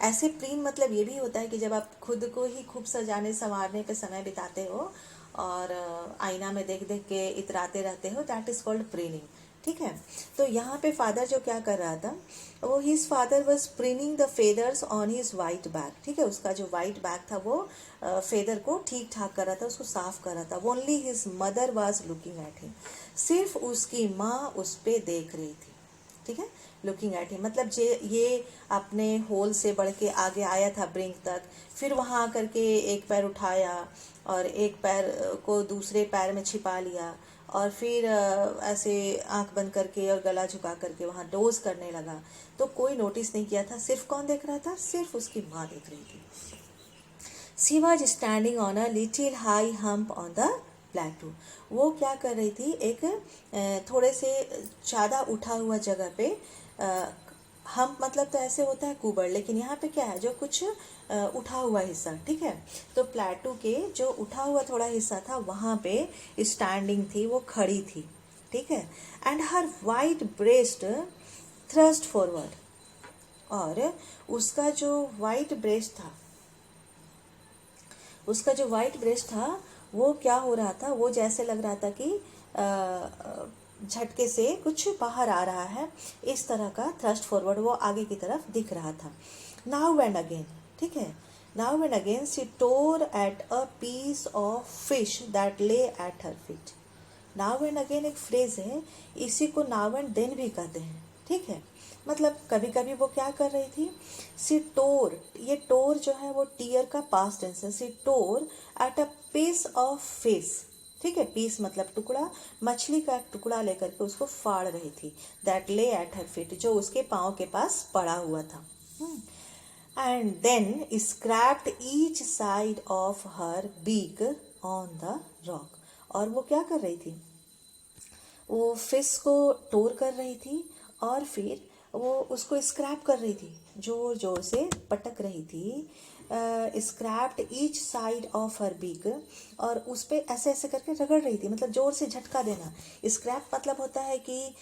ऐसे प्रीन मतलब ये भी होता है कि जब आप खुद को ही खूब सजाने संवारने पे समय बिताते हो और आईना में देख देख के इतराते रहते हो, दैट इज कॉल्ड प्रीनिंग, ठीक है। तो यहाँ पे फादर जो क्या कर रहा था, वो his father was preening the feathers on his white back, ठीक है। उसका जो वाइट बैक था वो फेदर को ठीक ठाक कर रहा था, उसको साफ कर रहा था। Only his mother was looking at him, सिर्फ उसकी माँ उस पे देख रही थी, ठीक है। लुकिंग एट हिम मतलब ये अपने होल से बढ़ के आगे आया था ब्रिंक तक, फिर वहाँ आकर के एक पैर उठाया और एक पैर को दूसरे पैर में छिपा लिया और फिर ऐसे आंख बंद करके और गला झुका करके वहाँ डोज करने लगा। तो कोई नोटिस नहीं किया था, सिर्फ कौन देख रहा था, सिर्फ उसकी माँ देख रही थी। She was standing on a little high hump on the प्लेटू, वो क्या कर रही थी, एक थोड़े से ज़्यादा उठा हुआ जगह पे, हम्प मतलब तो ऐसे होता है कुबड़, लेकिन यहाँ पे क्या है, जो कुछ उठा हुआ हिस्सा, ठीक है। तो प्लेटू के जो उठा हुआ थोड़ा हिस्सा था वहाँ पे स्टैंडिंग थी, वो खड़ी थी, ठीक है। And her white breast thrust forward, और उसका जो वाइट ब्रेस्ट था, उसका जो वाइट ब्रेस्ट था वो क्या हो रहा था, वो जैसे लग रहा था कि झटके से कुछ बाहर आ रहा है, इस तरह का थ्रस्ट फॉरवर्ड वो आगे की तरफ दिख रहा था। नाउ एंड अगेन, ठीक है, now and again she tore at a piece of fish that lay at her feet. Now and again एक फ्रेज है, इसी को नाउ एंड देन भी कहते हैं, ठीक है। मतलब कभी कभी वो क्या कर रही थी, सी टोर, ये टोर जो है वो टीयर का पास्ट टेंस है। She tore at a piece of fish, ठीक है, पीस मतलब टुकड़ा, मछली का एक टुकड़ा लेकर के उसको फाड़ रही थी, that lay at her feet, जो उसके पाँव के पास पड़ा हुआ था। And then scraped each side of her beak on the rock, और वो क्या कर रही थी, वो फिश को टोर कर रही थी और फिर वो उसको स्क्रैप कर रही थी, जोर जोर से पटक रही थी, scraped each side of her beak, और उस पर ऐसे ऐसे करके रगड़ रही थी, मतलब जोर से झटका देना। स्क्रैप मतलब होता है कि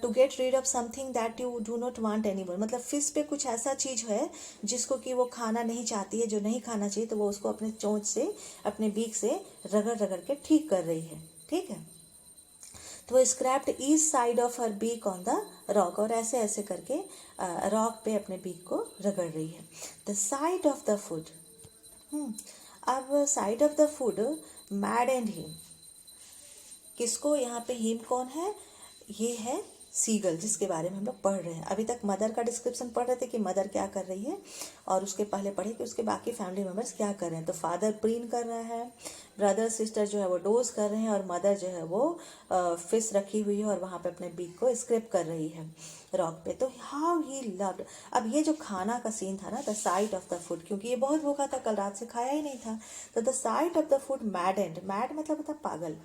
to get rid of something that you do not want any more, मतलब फिश पे कुछ ऐसा चीज़ है जिसको कि वो खाना नहीं चाहती है, जो नहीं खाना चाहिए, तो वो उसको अपने चोंच से, अपने बीक से रगड़ रगड़ के ठीक कर रही है, ठीक है। तो वो scraped each side of her beak on the rock, और ऐसे ऐसे करके रॉक पे अपने बीक को रगड़ रही है। The side of the food, अब side of the food mad and him, किसको, यहाँ पे हिम कौन है, ये है सीगल, जिसके बारे में हम लोग पढ़ रहे हैं। अभी तक मदर का डिस्क्रिप्शन पढ़ रहे थे कि मदर क्या कर रही है, और उसके पहले पढ़े कि उसके बाकी फैमिली मेम्बर्स क्या कर रहे हैं। तो फादर प्रीन कर रहा है, ब्रदर सिस्टर जो है वो डोज कर रहे हैं, और मदर जो है वो फिश रखी हुई है और वहाँ पे अपने बीक को स्क्रैप कर रही है रॉक पे। तो हाउ ही लव्ड। अब ये जो खाना का सीन था ना, the site of the food, क्योंकि ये बहुत भूखा था, कल रात से खाया ही नहीं था, तो the site of the food मैडेंड, mad मतलब होता पागल,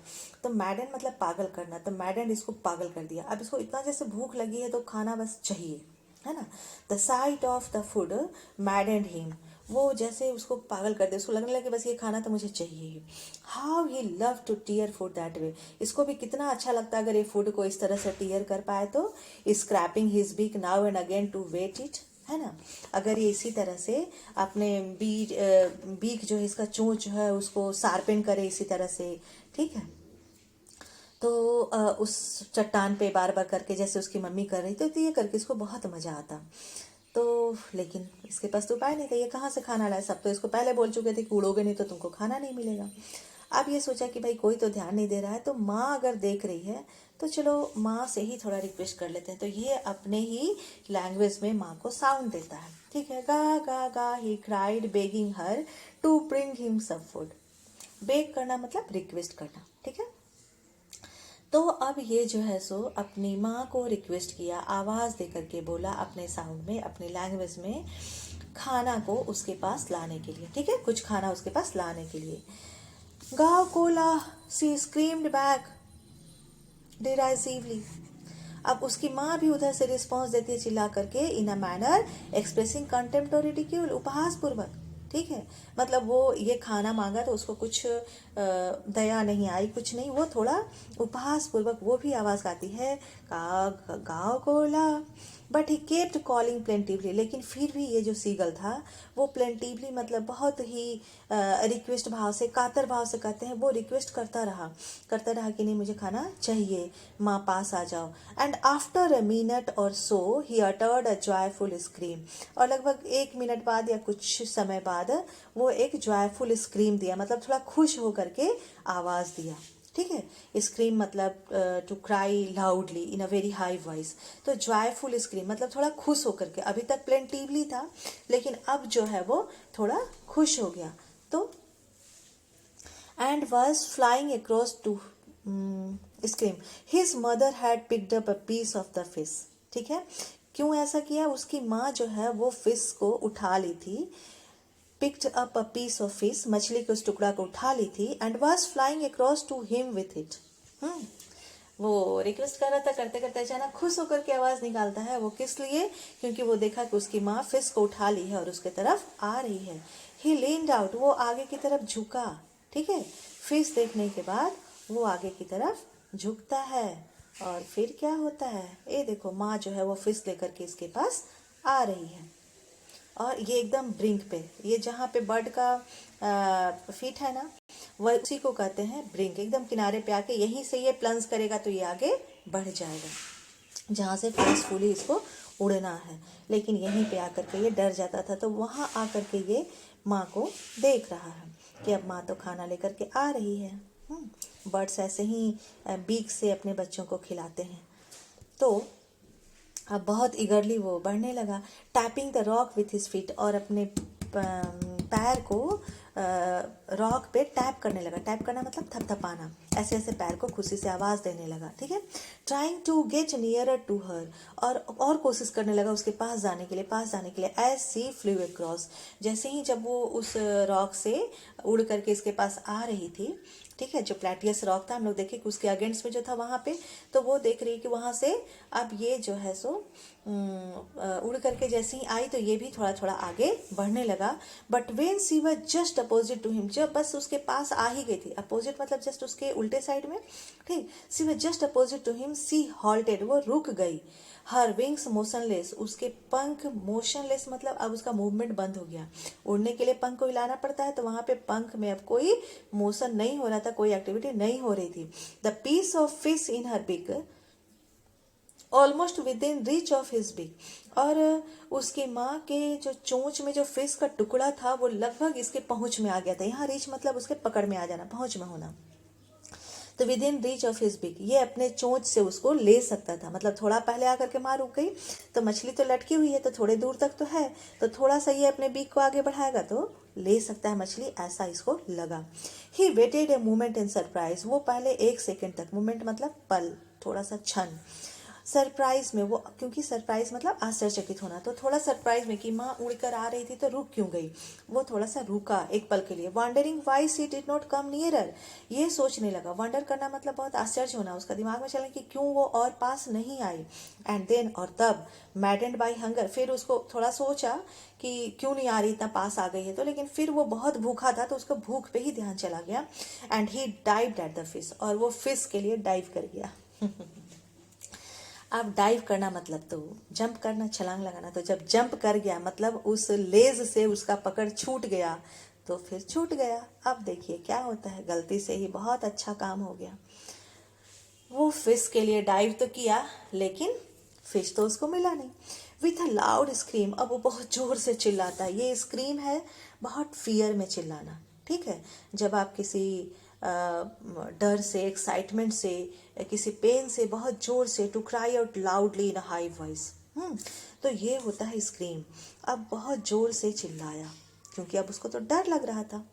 तो मैडेंड मतलब पागल करना, तो मैडेंड इसको पागल कर दिया। अब इसको इतना जैसे भूख लगी है तो खाना बस चाहिए, है ना। The site of the food मैडेंड him, वो जैसे उसको पागल कर दे, उसको लगने लगे बस ये खाना तो मुझे चाहिए ही। How he love to tear food that way, इसको भी कितना अच्छा लगता है अगर ये फूड को इस तरह से टीयर कर पाए तो। Scraping his beak now and again to whet it, है ना। अगर ये इसी तरह से अपने बीक जो है, इसका चोंच जो है उसको शार्पन करे इसी तरह से, ठीक है। तो उस चट्टान पे बार बार करके जैसे उसकी मम्मी कर रही थी, तो ये करके इसको बहुत मजा आता। तो लेकिन इसके पास तो उपाय नहीं था, ये कहाँ से खाना लाए, सब तो इसको पहले बोल चुके थे कि उड़ोगे नहीं तो तुमको खाना नहीं मिलेगा। अब ये सोचा कि भाई कोई तो ध्यान नहीं दे रहा है, तो माँ अगर देख रही है तो चलो माँ से ही थोड़ा रिक्वेस्ट कर लेते हैं। तो ये अपने ही लैंग्वेज में माँ को साउंड देता है, ठीक है। गा गा गा he cried begging her to bring him some food. Beg करना मतलब रिक्वेस्ट करना, ठीक है। तो अब ये जो है सो अपनी माँ को रिक्वेस्ट किया, आवाज़ दे करके बोला अपने साउंड में, अपनी लैंग्वेज में, खाना को उसके पास लाने के लिए, ठीक है, कुछ खाना उसके पास लाने के लिए। गाँव कोला सी स्क्रीम्ड बैक डिराइसिवली। अब उसकी माँ भी उधर से रिस्पॉन्स देती है चिल्ला करके, इन अ मैनर एक्सप्रेसिंग कंटेम्प्ट और रिडिक्यूल, उपहास पूर्वक, ठीक है। मतलब वो ये खाना मांगा तो उसको कुछ दया नहीं आई, कुछ नहीं, वो थोड़ा उपहास पूर्वक वो भी आवाज़ गाती है, गाँव Cola. But he kept calling plaintively, लेकिन फिर भी ये जो सीगल था वो प्लेंटिवली मतलब बहुत ही रिक्वेस्ट भाव से, कातर भाव से कहते हैं, वो रिक्वेस्ट करता रहा कि नहीं मुझे खाना चाहिए, माँ पास आ जाओ। एंड आफ्टर अ मिनट और so he uttered a joyful scream, और लगभग 1 मिनट बाद या कुछ समय बाद वो एक जॉयफुल स्क्रीम दिया, मतलब थोड़ा खुश होकर के आवाज़ दिया, ठीक है। स्क्रीम मतलब to cry loudly in a very high voice. तो जॉयफुल स्क्रीम मतलब थोड़ा खुश होकर के, अभी तक प्लेंटिवली था लेकिन अब जो है वो थोड़ा खुश हो गया। तो and was flying across to scream, his mother had picked up a piece of the fish, ठीक है। क्यों ऐसा किया, उसकी माँ जो है वो फिश को उठा ली थी, picked up a piece of fish, मछली के उस टुकड़ा को उठा ली थी, and was flying across to him with it। वो रिक्वेस्ट कर रहा था, करते करते अचानक खुश होकर के आवाज निकालता है। वो किस लिए, क्योंकि वो देखा कि उसकी माँ फिश को उठा ली है और उसके तरफ आ रही है। ही leaned out, वो आगे की तरफ झुका, ठीक है। फिश देखने के बाद वो आगे की तरफ झुकता है, और फिर क्या होता है, ये देखो माँ जो है वो फिश लेकर के इसके पास आ रही है, और ये एकदम ब्रिंक पे, ये जहाँ पे बर्ड का फीट है ना, वह उसी को कहते हैं ब्रिंक, एकदम किनारे पे आके यहीं से ये प्लंज करेगा तो ये आगे बढ़ जाएगा, जहाँ से फोर्सफुली इसको उड़ना है, लेकिन यहीं पे आकर के ये डर जाता था। तो वहाँ आकर के ये माँ को देख रहा है कि अब माँ तो खाना लेकर के आ रही है। बर्ड्स ऐसे ही बीक से अपने बच्चों को खिलाते हैं। तो अब बहुत ईगरली वो बढ़ने लगा, tapping the rock with his feet, और अपने पैर को रॉक पे टैप करने लगा। टैप करना मतलब थपथपाना, ऐसे ऐसे पैर को खुशी से आवाज़ देने लगा, ठीक है। Trying to get nearer to her, और कोशिश करने लगा उसके पास जाने के लिए, एज सी फ्लू अक्रॉस, जैसे ही जब वो उस रॉक से उड़ करके इसके पास आ रही थी, ठीक है, जो प्लेटियस रॉक था, हम लोग देखे कि उसके अगेंस्ट में जो था वहाँ पे, तो वो देख रही है कि वहाँ से अब ये जो है सो उड़ करके जैसे ही आई तो ये भी थोड़ा थोड़ा आगे बढ़ने लगा। But when she were just opposite to him, जब बस उसके पास आ ही गई थी, अपोजिट मतलब जस्ट उसके उल्टे साइड में, ठीक, she were just opposite to him, she halted, वो रुक गई। हर विंग्स मोशनलेस, उसके पंख मोशनलेस मतलब अब उसका मूवमेंट बंद हो गया। उड़ने के लिए पंख को हिलाना पड़ता है, तो वहां पे पंख में अब कोई मोशन नहीं हो रहा था, कोई एक्टिविटी नहीं हो रही थी। The piece of fish in her beak almost within reach of his beak, और उसकी माँ के जो चोंच में जो फिश का टुकड़ा था वो लगभग इसके पहुंच में आ गया था। यहाँ रीच मतलब उसके पकड़ में आ जाना, पहुंच में होना। तो with in reach of his बिक, ये अपने चोंच से उसको ले सकता था, मतलब थोड़ा पहले आकर के माँ रुक गई तो मछली तो लटकी हुई है तो थोड़े दूर तक तो है, तो थोड़ा सा ये अपने बीक को आगे बढ़ाएगा तो ले सकता है मछली, ऐसा इसको लगा। He waited a moment in surprise, वो पहले 1 सेकेंड तक, मोमेंट मतलब पल, थोड़ा सा क्षण, सरप्राइज में वो, क्योंकि सरप्राइज मतलब आश्चर्यचकित होना, तो थोड़ा सरप्राइज में कि माँ उड़कर आ रही थी तो रुक क्यों गई, वो थोड़ा सा रुका एक पल के लिए। Wondering why she did not come nearer, ये सोचने लगा, वंडर करना मतलब बहुत आश्चर्य होना, उसका दिमाग में चला कि क्यों वो और पास नहीं आई। एंड देन, और तब, मैडेंड बाई हंगर, फिर उसको थोड़ा सोचा कि क्यों नहीं आ रही, इतना पास आ गई है तो, लेकिन फिर वो बहुत भूखा था तो उसका भूख पे ही ध्यान चला गया। And he dived at the fish, और वो फिश के लिए डाइव कर गया। अब डाइव करना मतलब तो जंप करना, छलांग लगाना, तो जब जंप कर गया मतलब उस लेज से उसका पकड़ छूट गया तो फिर छूट गया। अब देखिए क्या होता है, गलती से ही बहुत अच्छा काम हो गया। वो फिश के लिए डाइव तो किया लेकिन फिश तो उसको मिला नहीं। विथ अ लाउड स्क्रीम, अब वो बहुत जोर से चिल्लाता है, ये स्क्रीम है बहुत फियर में चिल्लाना, ठीक है, जब आप किसी डर से, एक्साइटमेंट से, किसी पेन से बहुत जोर से, to cry out loudly in a high voice, तो ये होता है स्क्रीम। अब बहुत जोर से चिल्लाया क्योंकि अब उसको तो डर लग रहा था।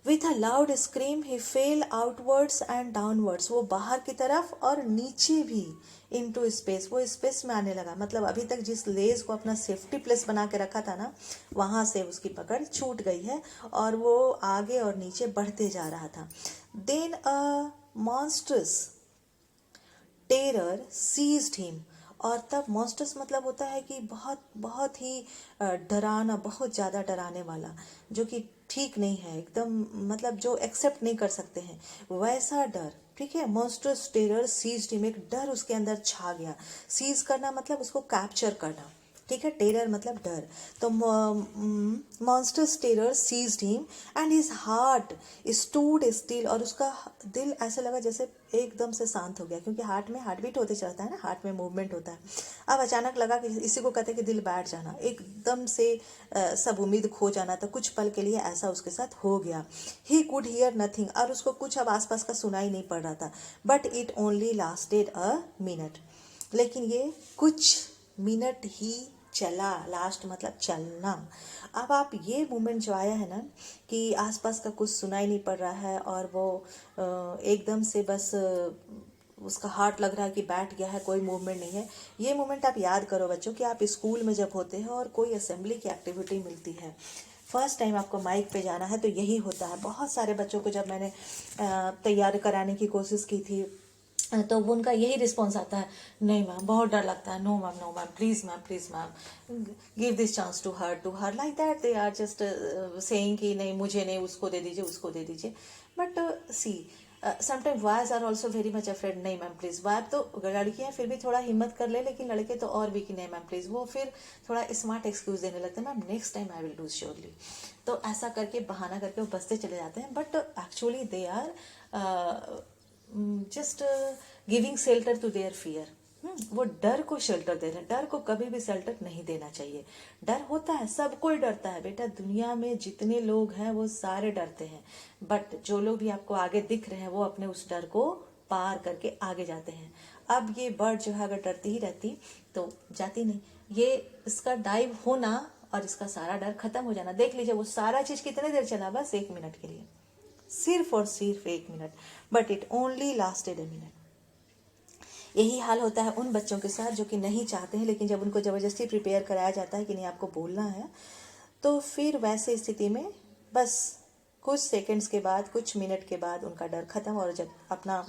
With a loud scream he fail outwards and downwards, वो बाहर की तरफ और नीचे भी, इनटू स्पेस, वो स्पेस में आने लगा, मतलब अभी तक जिस लेज को अपना सेफ्टी प्लेस बना के रखा था ना, वहां से उसकी पकड़ छूट गई है और वो आगे और नीचे बढ़ते जा रहा था। देन अ मॉन्स्ट्रस टेरर सीज्ड हिम, और तब मॉन्स्टर्स मतलब होता है कि बहुत बहुत ही डराना, बहुत ज़्यादा डराने वाला, जो कि ठीक नहीं है एकदम, मतलब जो एक्सेप्ट नहीं कर सकते हैं वैसा डर, ठीक है। मॉन्स्टर्स टेरर सीज्ड हिम, एक डर उसके अंदर छा गया। सीज करना मतलब उसको कैप्चर करना, ठीक है, टेरर मतलब डर। तो monsters terror seized him and his heart stood still, और उसका दिल ऐसा लगा जैसे एकदम से शांत हो गया, क्योंकि हार्ट में हार्ट बीट होते चलता है ना, हार्ट में मूवमेंट होता है। अब अचानक लगा कि इसी को कहते हैं कि दिल बैठ जाना, एकदम से सब उम्मीद खो जाना, तो कुछ पल के लिए ऐसा उसके साथ हो गया। ही कुड हियर नथिंग, और उसको कुछ अब आसपास का सुनाई नहीं पड़ रहा था। But it only lasted a minute, लेकिन ये कुछ मिनट ही चला, लास्ट मतलब चलना। अब आप ये मोमेंट जो आया है ना कि आसपास का कुछ सुनाई नहीं पड़ रहा है और वो एकदम से बस उसका हार्ट लग रहा है कि बैठ गया है, कोई मूवमेंट नहीं है, ये मोमेंट आप याद करो बच्चों कि आप स्कूल में जब होते हैं और कोई असेंबली की एक्टिविटी मिलती है, फर्स्ट टाइम आपको माइक पे जाना है तो यही होता है। बहुत सारे बच्चों को जब मैंने तैयार कराने की कोशिश की थी तो वो उनका यही रिस्पॉन्स आता है, नहीं मैम बहुत डर लगता है, no ma'am please ma'am give this chance to her like that, they are just saying कि नहीं मुझे नहीं, उसको दे दीजिए। But see sometime boys are also very much afraid, नहीं मैम प्लीज। बॉय तो लड़कियां फिर भी थोड़ा हिम्मत कर ले, लेकिन लड़के तो और भी कि नहीं मैम प्लीज, वो फिर थोड़ा स्मार्ट एक्सक्यूज देने लगते हैं, ma'am next time I will do surely. तो ऐसा करके बहाना करके वो बसते चले जाते हैं, but actually they are just giving shelter to their fear. वो डर को शेल्टर दे रहे हैं, डर को कभी भी शेल्टर नहीं देना चाहिए। डर होता है, सब कोई डरता है बेटा, दुनिया में जितने लोग हैं वो सारे डरते हैं, बट जो लोग भी आपको आगे दिख रहे हैं वो अपने उस डर को पार करके आगे जाते हैं। अब ये बर्ड जो है अगर डरती ही रहती तो जाती नहीं, ये इसका डाइव होना और इसका सारा डर खत्म हो जाना। देख लीजिए वो सारा चीज कितने देर चला, बस 1 मिनट के लिए, सिर्फ और सिर्फ 1 minute, but it only lasted a minute. यही हाल होता है उन बच्चों के साथ जो कि नहीं चाहते हैं, लेकिन जब उनको जबरदस्ती प्रिपेयर कराया जाता है कि नहीं आपको बोलना है, तो फिर वैसे स्थिति में बस कुछ सेकंड्स के बाद, कुछ मिनट के बाद उनका डर खत्म, और जब अपना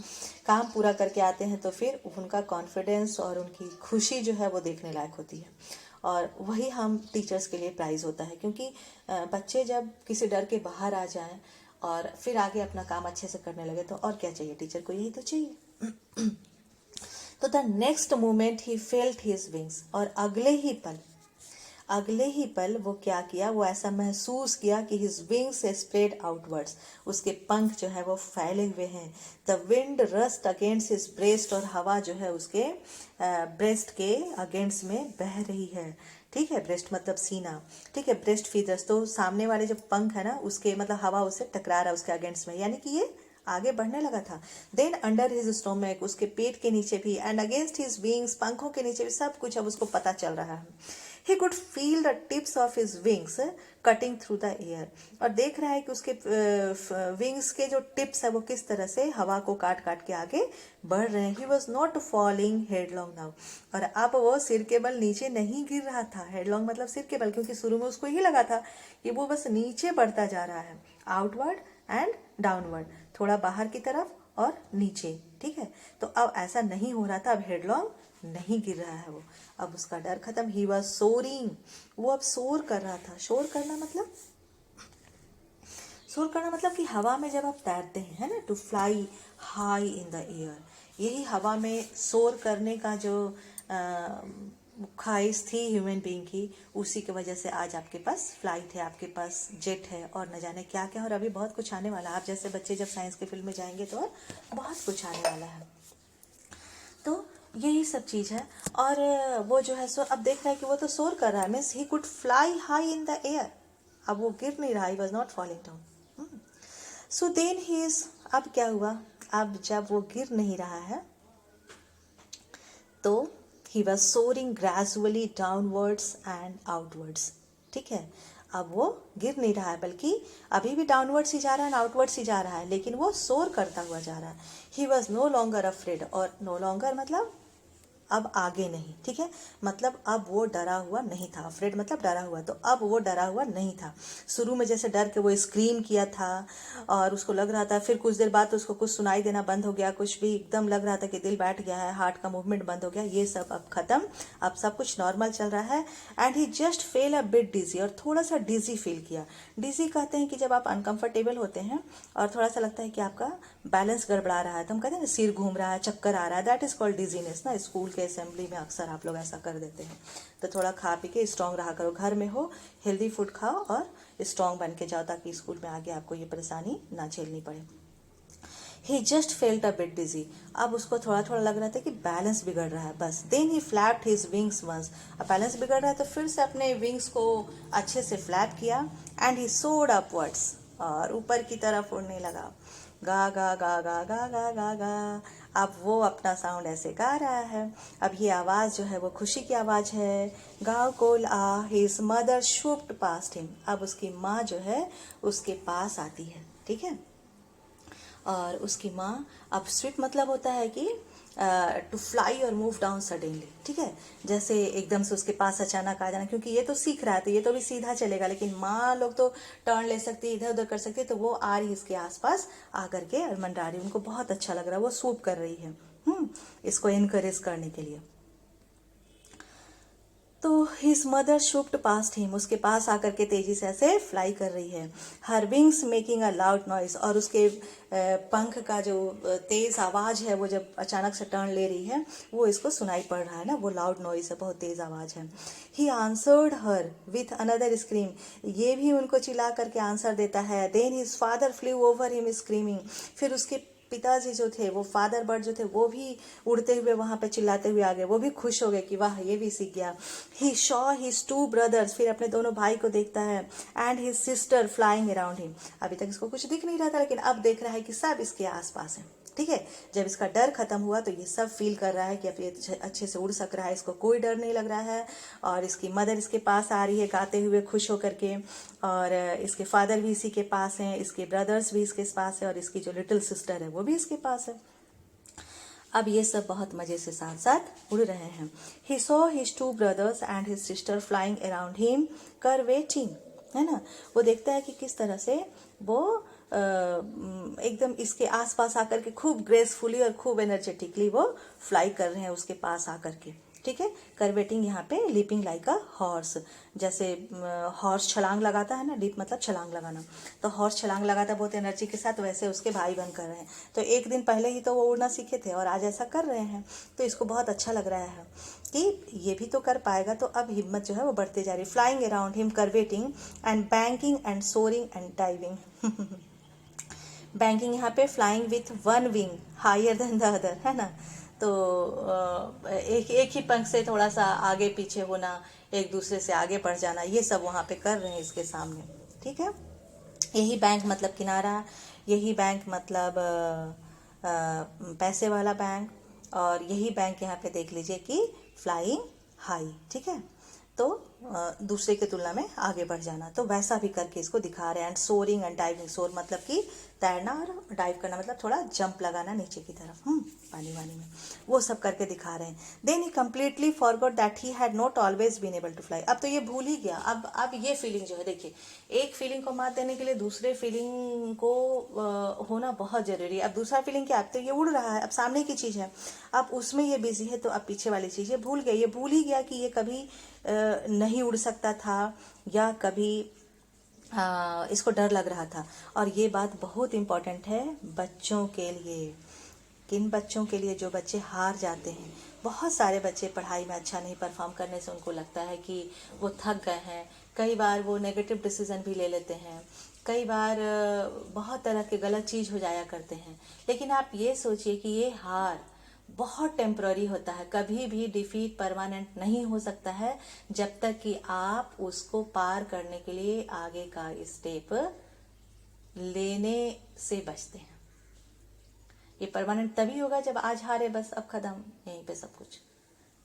काम पूरा करके आते हैं तो फिर उनका कॉन्फिडेंस और उनकी खुशी जो है वो देखने लायक होती है। और वही हम टीचर्स के लिए प्राइज होता है, क्योंकि बच्चे जब किसी डर के बाहर आ जाएं और फिर आगे अपना काम अच्छे से करने लगे तो और क्या चाहिए, टीचर को यही तो चाहिए। तो the next moment he felt his wings, और अगले ही पल वो क्या किया, वो ऐसा महसूस किया कि हिज विंग्स स्प्रेड आउटवर्ड्स, उसके पंख जो है वो फैले हुए हैं। The wind rust against his breast, और हवा जो है उसके ब्रेस्ट के अगेंस्ट में बह रही है, ठीक है, ब्रेस्ट मतलब सीना, ठीक है, ब्रेस्ट फीदर्स, तो सामने वाले जो पंख है ना उसके मतलब हवा उससे टकरा रहा है उसके अगेंस्ट में, यानी कि ये आगे बढ़ने लगा था। देन अंडर हिज स्टोमक, उसके पेट के नीचे भी, एंड अगेंस्ट हिज विंग्स, पंखों के नीचे भी, सब कुछ अब उसको पता चल रहा है। He could feel the tips of his wings cutting through the air, और देख रहा है कि उसके विंग्स के जो टिप्स है वो किस तरह से हवा को काट काट के आगे बढ़ रहे हैं। He was not falling headlong now, और अब वो सिर के बल नीचे नहीं गिर रहा था। हेडलॉन्ग मतलब सिर के बल, क्योंकि शुरू में उसको ही लगा था कि वो बस नीचे बढ़ता जा रहा है, आउटवर्ड एंड डाउनवर्ड, थोड़ा बाहर की तरफ और नीचे, ठीक है। तो अब ऐसा नहीं हो रहा था, अब हेडलॉन्ग नहीं गिर रहा है वो, अब उसका डर खत्म। ही वॉज सोरिंग, वो अब सोर कर रहा था। शोर करना मतलब, सोर करना मतलब कि हवा में जब आप तैरते हैं, है ना, to fly high in the air, यही हवा में सोर करने का जो ख्वाहिश थी ह्यूमन बीइंग की, उसी की वजह से आज आपके पास फ्लाइट है, आपके पास जेट है, और न जाने क्या क्या, और अभी बहुत कुछ आने वाला है। आप जैसे बच्चे जब साइंस के फील्ड में जाएंगे तो और बहुत कुछ आने वाला है। तो यही सब चीज़ है। और वो जो है सो अब देख रहा है कि वो तो सोर कर रहा है, means he could fly high in the air, अब वो गिर नहीं रहा, he was not falling down. So then he is, अब क्या हुआ, अब जब वो गिर नहीं रहा है तो he was soaring gradually downwards and outwards, ठीक है। अब वो गिर नहीं रहा है, बल्कि अभी भी डाउनवर्ड्स ही जा रहा है, आउटवर्ड्स ही जा रहा है, लेकिन वो सोर करता हुआ जा रहा है। He was no longer afraid, और नो लॉन्गर मतलब अब आगे नहीं, ठीक है, मतलब अब वो डरा हुआ नहीं था। अफ्रेड मतलब डरा हुआ, तो अब वो डरा हुआ नहीं था। शुरू में जैसे डर के वो स्क्रीम किया था और उसको लग रहा था, फिर कुछ देर बाद तो उसको कुछ सुनाई देना बंद हो गया, कुछ भी एकदम लग रहा था कि दिल बैठ गया है, हार्ट का मूवमेंट बंद हो गया, ये सब अब खत्म, अब सब कुछ नॉर्मल चल रहा है। And he just felt a bit dizzy, और थोड़ा सा डिजी फील किया। डिजी कहते हैं कि जब आप अनकंफर्टेबल होते हैं और थोड़ा सा लगता है कि आपका बैलेंस गड़बड़ा रहा है, तो हम कहते हैं ना सिर घूम रहा है, चक्कर आ रहा है, दैट इज कॉल्ड डिजीनेस ना। स्कूल के असेंबली में अक्सर आप लोग ऐसा कर देते हैं। तो थोड़ा खा पी के स्ट्रांग रहा करो, घर में हो हेल्दी फूड खाओ और स्ट्रांग बन के जाओ, ताकि स्कूल में आगे आपको ये परेशानी ना झेलनी पड़े। ही जस्ट फेल्ट अ बिट डिजी, अब उसको थोड़ा थोड़ा लग रहा था कि बैलेंस बिगड़ रहा है, बस। Then he flapped his wings once, अब बैलेंस बिगड़ रहा है तो फिर से अपने विंग्स को अच्छे से फ्लैप किया। एंड ही सोड अपवर्ड्स, और ऊपर की तरफ उड़ने लगा। गा गा गा गा गा गा गा गा, अब वो अपना साउंड ऐसे गा रहा है। अब ये आवाज़ जो है वो खुशी की आवाज़ है। गाँव कोल आ, हिज मदर शूप्ड पास्ट हिम, अब उसकी माँ जो है उसके पास आती है, ठीक है। और उसकी माँ, अब स्विप मतलब होता है कि टू फ्लाई और मूव डाउन सडनली, ठीक है, जैसे एकदम से उसके पास अचानक आ जाना, क्योंकि ये तो सीख रहा है तो ये तो भी सीधा चलेगा, लेकिन माँ लोग तो टर्न ले सकती है, इधर उधर कर सकती है, तो वो आ रही इसके आसपास आकर के और मंडरा रही, उनको बहुत अच्छा लग रहा है, वो सूप कर रही है इसको इनकरेज करने के लिए। तो हिज मदर शुप्ड पास्ट हिम, उसके पास आकर के तेजी से ऐसे फ्लाई कर रही है। हर wings making a loud noise, और उसके पंख का जो तेज आवाज है वो जब अचानक से टर्न ले रही है वो इसको सुनाई पड़ रहा है ना, वो लाउड नॉइज है, बहुत तेज आवाज है। He answered her with another scream, ये भी उनको चिल्ला करके आंसर देता है। Then his father flew over him screaming, फिर उसके पिताजी जो थे, वो फादर बर्ड जो थे, वो भी उड़ते हुए वहां पे चिल्लाते हुए आ गए, वो भी खुश हो गए कि वाह ये भी सीख गया। ही शॉ हिज टू ब्रदर्स, फिर अपने दोनों भाई को देखता है। And his sister flying around him, अभी तक इसको कुछ दिख नहीं रहा था, लेकिन अब देख रहा है कि सब इसके आसपास है, ठीक है। जब इसका डर खत्म हुआ तो ये सब फील कर रहा है कि अब ये अच्छे से उड़ सक रहा है, इसको कोई डर नहीं लग रहा है। और इसकी मदर इसके पास आ रही है गाते हुए खुश होकर के, और इसके फादर भी इसी के पास हैं, इसके ब्रदर्स भी इसके पास है, और इसकी जो लिटिल सिस्टर है वो भी इसके पास है। अब ये सब बहुत मजे से साथ साथ उड़ रहे हैं। He saw his two brothers and his sister flying around him curvetting, है ना, वो देखता है कि किस तरह से वो एकदम इसके आसपास आकर के खूब ग्रेसफुली और खूब एनर्जेटिकली वो फ्लाई कर रहे हैं उसके पास आकर के, ठीक है। करवेटिंग यहाँ पे लीपिंग लाइक अ हॉर्स, जैसे हॉर्स छलांग लगाता है ना, लीप मतलब छलांग लगाना, तो हॉर्स छलांग लगाता है बहुत एनर्जी के साथ, वैसे उसके भाई बन कर रहे हैं। तो एक दिन पहले ही तो वो उड़ना सीखे थे और आज ऐसा कर रहे हैं, तो इसको बहुत अच्छा लग रहा है कि ये भी तो कर पाएगा। तो अब हिम्मत जो है वो बढ़ते जा रही। Flying around him curvetting and banking and soaring and diving. Banking यहाँ पे flying with one wing higher than the other, है ना, तो एक एक ही पंख से थोड़ा सा आगे पीछे होना, एक दूसरे से आगे बढ़ जाना, ये सब वहाँ पे कर रहे हैं इसके सामने, ठीक है। यही बैंक मतलब किनारा, यही बैंक मतलब पैसे वाला बैंक, और यही बैंक यहाँ पे देख लीजिए कि फ्लाइंग हाई, ठीक है। तो दूसरे की तुलना में आगे बढ़ जाना, तो वैसा भी करके इसको दिखा रहे हैं। एंड सोरिंग एंड डाइविंग, सोर मतलब कि तैरना, और डाइव करना मतलब थोड़ा जंप लगाना नीचे की तरफ, पानी वानी में, वो सब करके दिखा रहे हैं। Then he completely forgot that he had not always been able to fly. अब तो ये भूल ही गया। अब ये फीलिंग जो है, देखिए, एक फीलिंग को मात देने के लिए दूसरे फीलिंग को होना बहुत जरूरी है। अब दूसरा फीलिंग क्या, अब तो ये उड़ रहा है, अब सामने की चीज है, अब उसमें ये बिजी है, तो अब पीछे वाली चीज ये भूल गया। ये भूल ही गया कि ये कभी नहीं उड़ सकता था, या कभी इसको डर लग रहा था। और ये बात बहुत इम्पोर्टेंट है बच्चों के लिए। किन बच्चों के लिए? जो बच्चे हार जाते हैं। बहुत सारे बच्चे पढ़ाई में अच्छा नहीं परफॉर्म करने से उनको लगता है कि वो थक गए हैं, कई बार वो नेगेटिव डिसीजन भी ले लेते हैं, कई बार बहुत तरह के गलत चीज हो जाया करते हैं। लेकिन आप ये सोचिए कि ये हार बहुत टेम्पररी होता है, कभी भी डिफीट परमानेंट नहीं हो सकता है, जब तक कि आप उसको पार करने के लिए आगे का स्टेप लेने से बचते हैं। ये परमानेंट तभी होगा जब आज हारे बस अब खत्म, यहीं पे सब कुछ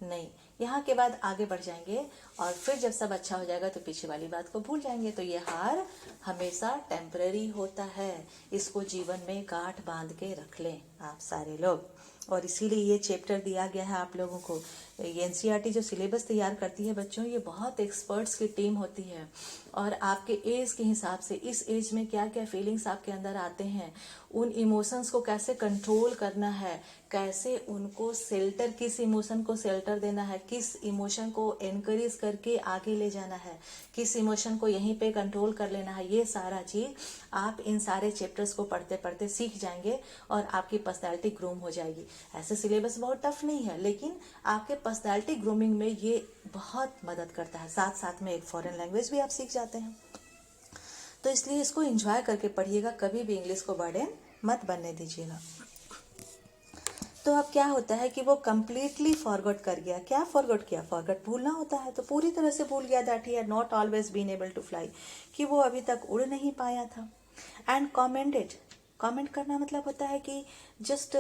नहीं। यहाँ के बाद आगे बढ़ जाएंगे, और फिर जब सब अच्छा हो जाएगा तो पीछे वाली बात को भूल जाएंगे। तो ये हार हमेशा टेम्पररी होता है, इसको जीवन में गांठ बांध के रख लें आप सारे लोग। और इसीलिए ये चैप्टर दिया गया है आप लोगों को। ये एनसीईआरटी जो सिलेबस तैयार करती है बच्चों, ये बहुत एक्सपर्ट्स की टीम होती है, और आपके एज के हिसाब से इस एज में क्या क्या फीलिंग्स आपके अंदर आते हैं, उन इमोशंस को कैसे कंट्रोल करना है, कैसे उनको शेल्टर, किस इमोशन को शेल्टर देना है, किस इमोशन को एनकरेज करके आगे ले जाना है, किस इमोशन को यहीं पे कंट्रोल कर लेना है, ये सारा चीज आप इन सारे चैप्टर्स को पढ़ते पढ़ते सीख जाएंगे, और आपकी पर्सनैलिटी ग्रूम हो जाएगी। ऐसे सिलेबस बहुत टफ नहीं है, लेकिन आपके पर्सनैलिटी ग्रूमिंग में ये बहुत मदद करता है। साथ साथ में एक फॉरेन लैंग्वेज भी आप सीख जाते हैं। तो इसलिए इसको एंजॉय करके पढ़िएगा, कभी भी इंग्लिश को बर्डन मत बनने दीजिएगा। तो अब क्या होता है कि वो कंप्लीटली फॉरगॉट कर गया। क्या फॉरगॉट किया? फॉरगॉट भूलना होता है, तो पूरी तरह से भूल गया that he had not always been able to fly, कि वो अभी तक उड़ नहीं पाया था। एंड कमेंटेड, कमेंट करना मतलब होता है कि जस्ट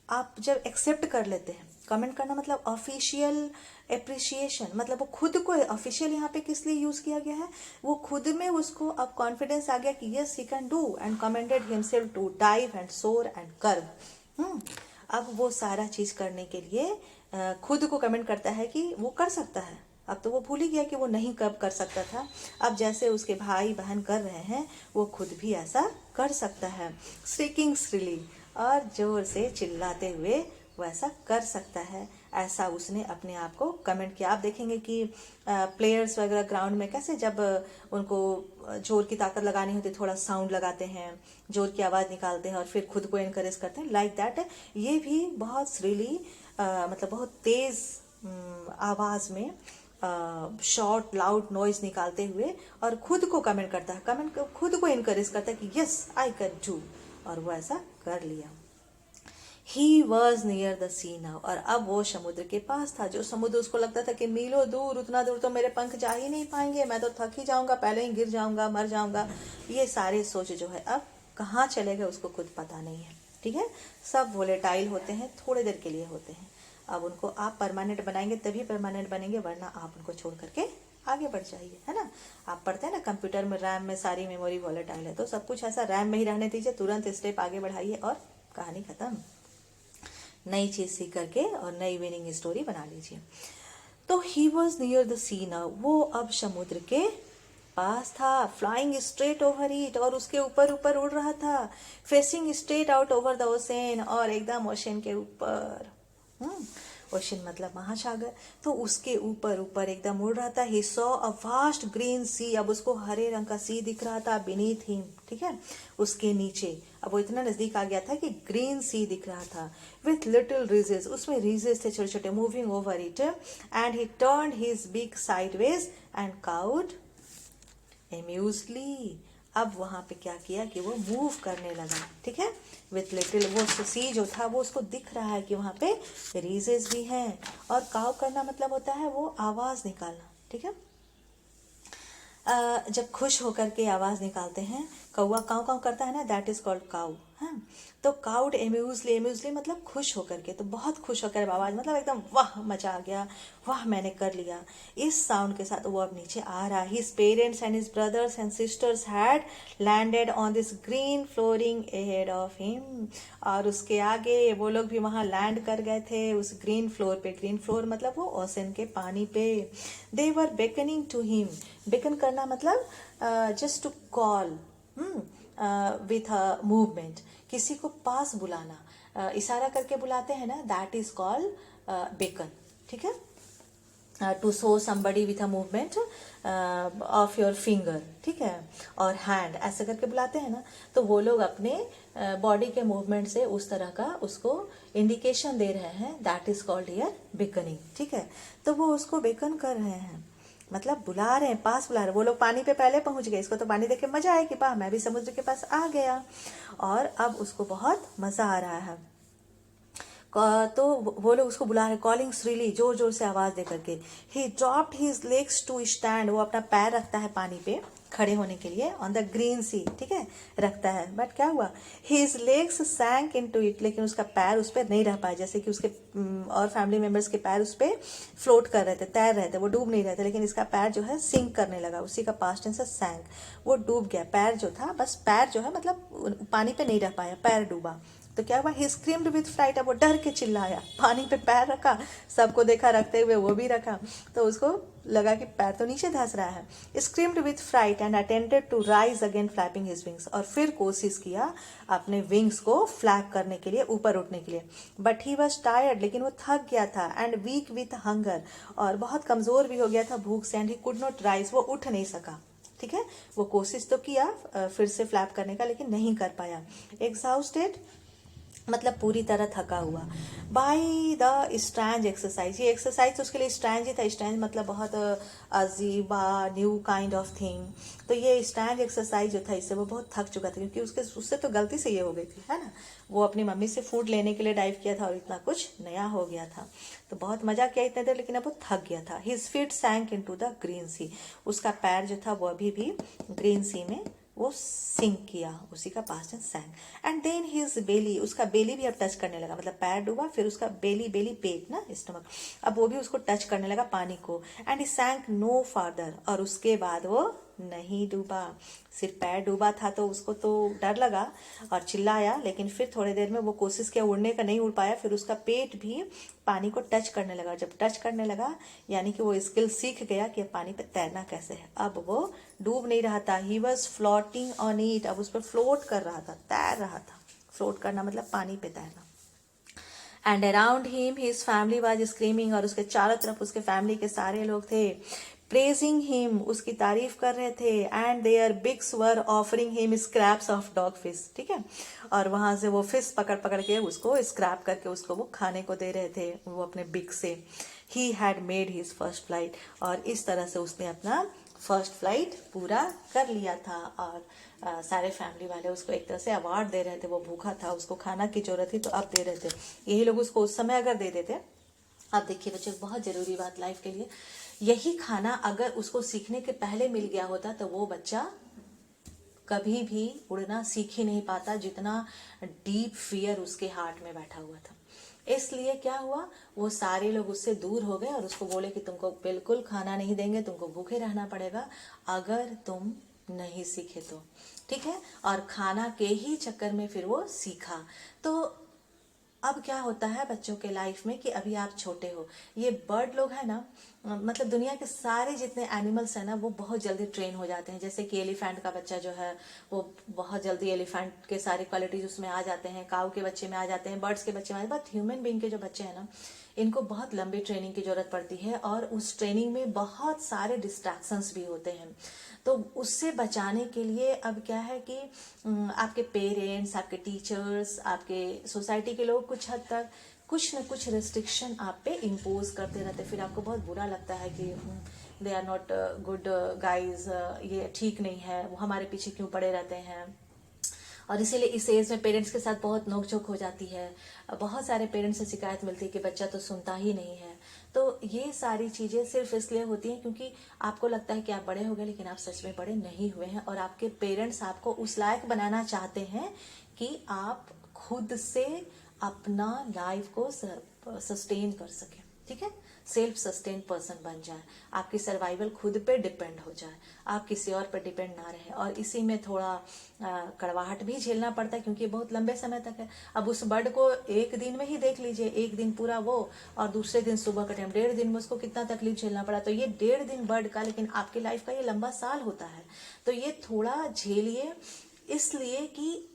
आप जब एक्सेप्ट कर लेते हैं। कमेंट करना मतलब ऑफिशियल एप्रिसिएशन, मतलब वो खुद को, ऑफिशियल यहाँ पे किस लिए यूज किया गया है, वो खुद में उसको अब कॉन्फिडेंस आ गया कि yes he can do, and commended himself to dive and soar and curve. अब वो सारा चीज करने के लिए खुद को कमेंट करता है कि वो कर सकता है। अब तो वो भूल ही गया कि वो नहीं कब कर सकता था। अब जैसे उसके भाई बहन कर रहे हैं, वो खुद भी ऐसा कर सकता है। स्ट्रीकिंग श्रीली, और जोर से चिल्लाते हुए वो ऐसा कर सकता है। ऐसा उसने अपने आप को कमेंट किया। आप देखेंगे कि प्लेयर्स वगैरह ग्राउंड में कैसे जब उनको जोर की ताकत लगानी होती है, थोड़ा साउंड लगाते हैं, जोर की आवाज निकालते हैं, और फिर खुद को एनकरेज करते हैं, लाइक दैट। ये भी बहुत श्रीली, मतलब बहुत तेज आवाज में शॉर्ट लाउड नॉइज निकालते हुए, और खुद को कमेंट करता है, खुद को एनकरेज करता है कि यस आई कैन डू, और वो ऐसा कर लिया। He was near the sea now, और अब वो समुद्र के पास था। जो समुद्र उसको लगता था कि मीलों दूर, उतना दूर तो मेरे पंख जा ही नहीं पाएंगे, मैं तो थक ही जाऊंगा, पहले ही गिर जाऊंगा, मर जाऊंगा, ये सारे सोच जो है अब कहाँ चले गए उसको खुद पता नहीं है। ठीक है, सब वोलेटाइल होते हैं, थोड़े देर के लिए होते हैं। अब उनको आप परमानेंट बनाएंगे तभी परमानेंट बनेंगे, वरना आप उनको छोड़ करके आगे बढ़ जाइए, है ना। आप पढ़ते हैं ना कंप्यूटर में रैम में सारी मेमोरी वॉलेटाइल है, तो सब कुछ ऐसा रैम में ही रहने दीजिए, तुरंत स्टेप आगे बढ़ाइए और कहानी खत्म। नई चीज सीख करके और नई विनिंग स्टोरी बना लीजिए। तो he was near the sea now, वो अब समुद्र के पास था, फ्लाइंग स्ट्रेट ओवर इट, और उसके ऊपर ऊपर उड़ रहा था, facing straight out over the ocean, और एकदम ओशन के ऊपर। ओशन मतलब महासागर, तो उसके ऊपर ऊपर एकदम उड़ रहा था। He saw a vast green sea, अब उसको हरे रंग का सी दिख रहा था बीनीथ हिम, ठीक है, उसके नीचे। अब वो इतना नजदीक आ गया था कि ग्रीन सी दिख रहा था, विथ लिटिल रीजेस, उसमें रीजेस थे छोटे छोटे, moving over it, and he turned his beak sideways and cawed amusedly. अब वहां पे क्या किया कि वो मूव करने लगा, ठीक है, विथ लिटिल, वो सी जो था वो उसको दिख रहा है कि वहां पे रीजेस भी हैं, और काव करना मतलब होता है वो आवाज निकालना, ठीक है। जब खुश होकर के आवाज निकालते हैं कौवा काऊ काऊ करता है ना, दैट इज कॉल्ड काऊ। हाँ, तो काउड एम्यूजली, एम्यूजली मतलब खुश होकर के, तो बहुत खुश होकर आवाज, मतलब एकदम वाह मचा आ गया, वाह मैंने कर लिया। इस साउंड के साथ वो अब नीचे आ रहा। His parents and his brothers and sisters had landed on this green flooring ahead of him, और उसके आगे वो लोग भी वहां लैंड कर गए थे उस ग्रीन फ्लोर पे। ग्रीन फ्लोर मतलब वो ओशन के पानी पे। They were beckoning to him, beckon करना मतलब just to call with a movement, किसी को पास बुलाना, इशारा करके बुलाते हैं ना, दैट इज कॉल्ड बेकन। ठीक है, to show somebody with a movement of your finger, ठीक है, और हैंड, ऐसे करके बुलाते हैं ना। तो वो लोग अपने बॉडी के मूवमेंट से उस तरह का उसको इंडिकेशन दे रहे हैं, that is called here beckoning. ठीक है, तो वो उसको बेकन कर रहे हैं, मतलब बुला रहे हैं, पास बुला रहे हैं। वो लोग पानी पे पहले पहुंच गए, इसको तो पानी देख के मजा आया कि वाह मैं भी समुद्र के पास आ गया, और अब उसको बहुत मजा आ रहा है। तो वो लोग उसको बुला रहे, कॉलिंग श्रीली, जोर जोर से आवाज दे करके। He dropped his legs to stand, वो अपना पैर रखता है पानी पे खड़े होने के लिए, ऑन द ग्रीन सी, ठीक है, रखता है। बट क्या हुआ, हिज लेग्स सैंक इनटू इट, लेकिन उसका पैर उस पर नहीं रह पाया, जैसे कि उसके और फैमिली मेंबर्स के पैर उस पर फ्लोट कर रहे थे, तैर रहे थे, वो डूब नहीं रहे थे, लेकिन इसका पैर जो है सिंक करने लगा, उसी का पास्ट टेंस है सैंक, वो डूब गया। पैर जो था, बस पैर जो है मतलब पानी पे नहीं रह पाया, पैर डूबा। तो क्या हुआ, ही स्क्रीम्ड विथ फ्राइट, अब वो डर के चिल्लाया, पानी पे पैर रखा, सबको देखा रखते हुए, वो भी रखा, तो उसको लगा कि पैर तो नीचे धंस रहा है। Screamed with fright and attempted to rise again flapping his wings, और फिर कोशिश किया अपने विंग्स को फ्लैप करने के लिए, ऊपर उठने के लिए। बट ही वॉज टायर्ड, लेकिन वो थक गया था, एंड वीक विथ हंगर, और बहुत कमजोर भी हो गया था भूख से, and he could not rise, वो उठ नहीं सका। ठीक है, वो कोशिश तो किया फिर से फ्लैप करने का, लेकिन नहीं कर पाया। एग्जॉस्टेड मतलब पूरी तरह थका हुआ। बाई द स्ट्रैंज एक्सरसाइज, ये एक्सरसाइज उसके लिए स्ट्रैंज ही था। स्ट्रैंज मतलब बहुत Ajiba, new kind of thing. तो ये स्ट्रैंज एक्सरसाइज जो था, इससे वो बहुत थक चुका था, क्योंकि उससे तो गलती से ये हो गई थी, है ना। वो अपनी मम्मी से फूड लेने के लिए डाइव किया था, और इतना कुछ नया हो गया था, तो बहुत मजा किया इतने देर, लेकिन अब वो थक गया था। His feet sank into the green sea, उसका पैर जो था वो अभी भी ग्रीन सी में वो सिंक किया, उसी का past tense sank. And then his belly, उसका बेली भी अब टच करने लगा, मतलब पैर डूबा, फिर उसका बेली, बेली पेट ना, स्टमक, अब वो भी उसको टच करने लगा पानी को। एंड ही सैंक नो फार्दर, और उसके बाद वो नहीं डूबा, सिर्फ पैर डूबा था, तो उसको तो डर लगा और चिल्लाया, लेकिन फिर थोड़ी देर में वो कोशिश किया उड़ने का, नहीं उड़ पाया, फिर उसका पेट भी पानी को टच करने लगा। जब टच करने लगा, यानी कि वो स्किल सीख गया कि पानी पे तैरना कैसे है। अब वो डूब नहीं रहा था, he was floating on it, अब उस पर फ्लोट कर रहा था, तैर रहा था। फ्लोट करना मतलब पानी पे तैरना। And around him his family was screaming, और उसके चारों तरफ उसके फैमिली के सारे लोग थे। प्रेजिंग हिम, उसकी तारीफ कर रहे थे। And their beaks were offering him scraps of dogfish, ठीक है, और वहां से वो फिश पकड़ पकड़ के उसको स्क्रैप करके उसको वो खाने को दे रहे थे, वो अपने बिग से। He had made his first flight, और इस तरह से उसने अपना फर्स्ट फ्लाइट पूरा कर लिया था। और सारे फैमिली वाले उसको एक तरह से अवार्ड दे रहे थे, वो भूखा था, उसको खाना की जरूरत थी, तो अब दे रहे थे। यही लोग उसको उस समय अगर दे देते, अब देखिए बच्चे, बहुत जरूरी बात लाइफ के लिए, यही खाना अगर उसको सीखने के पहले मिल गया होता, तो वो बच्चा कभी भी उड़ना सीख ही नहीं पाता, जितना डीप फियर उसके हार्ट में बैठा हुआ था। इसलिए क्या हुआ, वो सारे लोग उससे दूर हो गए और उसको बोले कि तुमको बिल्कुल खाना नहीं देंगे, तुमको भूखे रहना पड़ेगा अगर तुम नहीं सीखे तो, ठीक है। और खाना के ही चक्कर में फिर वो सीखा। तो अब क्या होता है बच्चों के लाइफ में कि अभी आप छोटे हो, ये बर्ड लोग है ना, मतलब दुनिया के सारे जितने एनिमल्स हैं ना, वो बहुत जल्दी ट्रेन हो जाते हैं। जैसे कि एलिफेंट का बच्चा जो है, वो बहुत जल्दी एलिफेंट के सारे क्वालिटीज उसमें आ जाते हैं, काऊ के बच्चे में आ जाते हैं, बर्ड्स के बच्चे में आ जाते हैं। बट ह्यूमन बीइंग के जो बच्चे हैं ना, इनको बहुत लंबी ट्रेनिंग की जरूरत पड़ती है, और उस ट्रेनिंग में बहुत सारे डिस्ट्रैक्शंस भी होते हैं। तो उससे बचाने के लिए अब क्या है कि आपके पेरेंट्स, आपके टीचर्स, आपके सोसाइटी के लोग कुछ हद तक कुछ न कुछ रेस्ट्रिक्शन आप पे इम्पोज करते रहते, फिर आपको बहुत बुरा लगता है कि they are not good guys, ये ठीक नहीं है, वो हमारे पीछे क्यों पड़े रहते हैं। और इसीलिए इस एज में पेरेंट्स के साथ बहुत नोकझोंक हो जाती है। बहुत सारे पेरेंट्स से शिकायत मिलती है कि बच्चा तो सुनता ही नहीं है। तो ये सारी चीज़ें सिर्फ इसलिए होती हैं क्योंकि आपको लगता है कि आप बड़े हो गए, लेकिन आप सच में बड़े नहीं हुए हैं, और आपके पेरेंट्स आपको उस लायक बनाना चाहते हैं कि आप खुद से अपना लाइफ को सस्टेन कर सकें। ठीक है, सेल्फ सस्टेन पर्सन बन जाए, आपकी सर्वाइवल खुद पे डिपेंड हो जाए, आप किसी और पर डिपेंड ना रहे। और इसी में थोड़ा कड़वाहट भी झेलना पड़ता है क्योंकि बहुत लंबे समय तक है। अब उस बर्ड को एक दिन में ही देख लीजिए, एक दिन पूरा वो और दूसरे दिन सुबह का टाइम, 1.5 दिन में उसको कितना तकलीफ झेलना पड़ा। तो ये 1.5 दिन बर्ड का, लेकिन आपकी लाइफ का ये लंबा साल होता है। तो ये थोड़ा झेलिए, इसलिए कि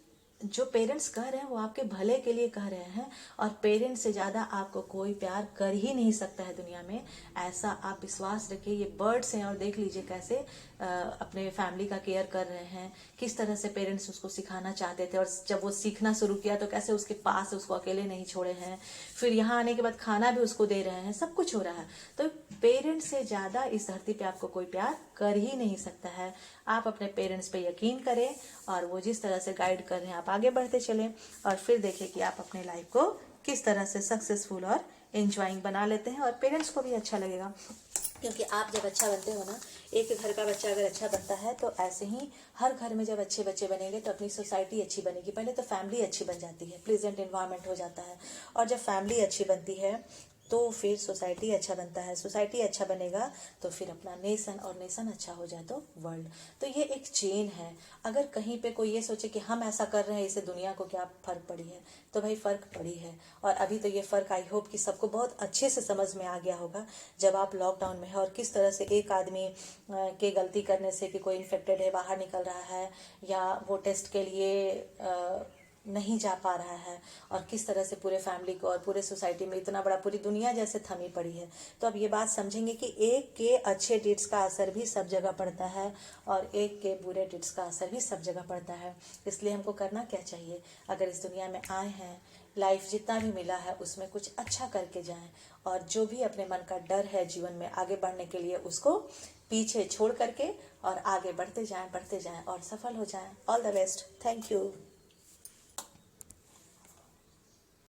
जो पेरेंट्स कह रहे हैं वो आपके भले के लिए कह रहे हैं, और पेरेंट्स से ज्यादा आपको कोई प्यार कर ही नहीं सकता है दुनिया में, ऐसा आप विश्वास रखिए। ये बर्ड्स हैं और देख लीजिए कैसे अपने फैमिली का केयर कर रहे हैं, किस तरह से पेरेंट्स उसको सिखाना चाहते थे, और जब वो सीखना शुरू किया तो कैसे उसके पास उसको अकेले नहीं छोड़े हैं, फिर यहाँ आने के बाद खाना भी उसको दे रहे हैं, सब कुछ हो रहा है। तो पेरेंट्स से ज्यादा इस धरती पे आपको कोई प्यार कर ही नहीं सकता है। आप अपने पेरेंट्स पे यकीन करें और वो जिस तरह से गाइड कर रहे हैं आप आगे बढ़ते चलें, और फिर देखें कि आप अपने लाइफ को किस तरह से सक्सेसफुल और एंजॉइंग बना लेते हैं, और पेरेंट्स को भी अच्छा लगेगा। क्योंकि आप जब अच्छा बनते हो ना, एक घर का बच्चा अगर अच्छा बनता है तो ऐसे ही हर घर में जब अच्छे बच्चे बनेंगे तो अपनी सोसाइटी अच्छी बनेगी। पहले तो फैमिली अच्छी बन जाती है, प्लेजेंट एनवायरनमेंट हो जाता है, और जब फैमिली अच्छी बनती है तो फिर सोसाइटी अच्छा बनता है, सोसाइटी अच्छा बनेगा तो फिर अपना नेशन, और नेशन अच्छा हो जाए तो वर्ल्ड। तो ये एक चेन है। अगर कहीं पे कोई ये सोचे कि हम ऐसा कर रहे हैं इससे दुनिया को क्या फर्क पड़ी है, तो भाई फर्क पड़ी है। और अभी तो ये फर्क आई होप कि सबको बहुत अच्छे से समझ में आ गया होगा जब आप लॉकडाउन में है, और किस तरह से एक आदमी के गलती करने से कि कोई इन्फेक्टेड है बाहर निकल रहा है, या वो टेस्ट के लिए नहीं जा पा रहा है, और किस तरह से पूरे फैमिली को और पूरे सोसाइटी में इतना बड़ा पूरी दुनिया जैसे थमी पड़ी है। तो अब ये बात समझेंगे कि एक के अच्छे डिट्स का असर भी सब जगह पड़ता है, और एक के बुरे डिट्स का असर भी सब जगह पड़ता है। इसलिए हमको करना क्या चाहिए, अगर इस दुनिया में आए हैं, लाइफ जितना भी मिला है उसमें कुछ अच्छा करके जाएं, और जो भी अपने मन का डर है जीवन में आगे बढ़ने के लिए उसको पीछे छोड़ करके और आगे बढ़ते जाएं और सफल हो जाएं। All the best. Thank you.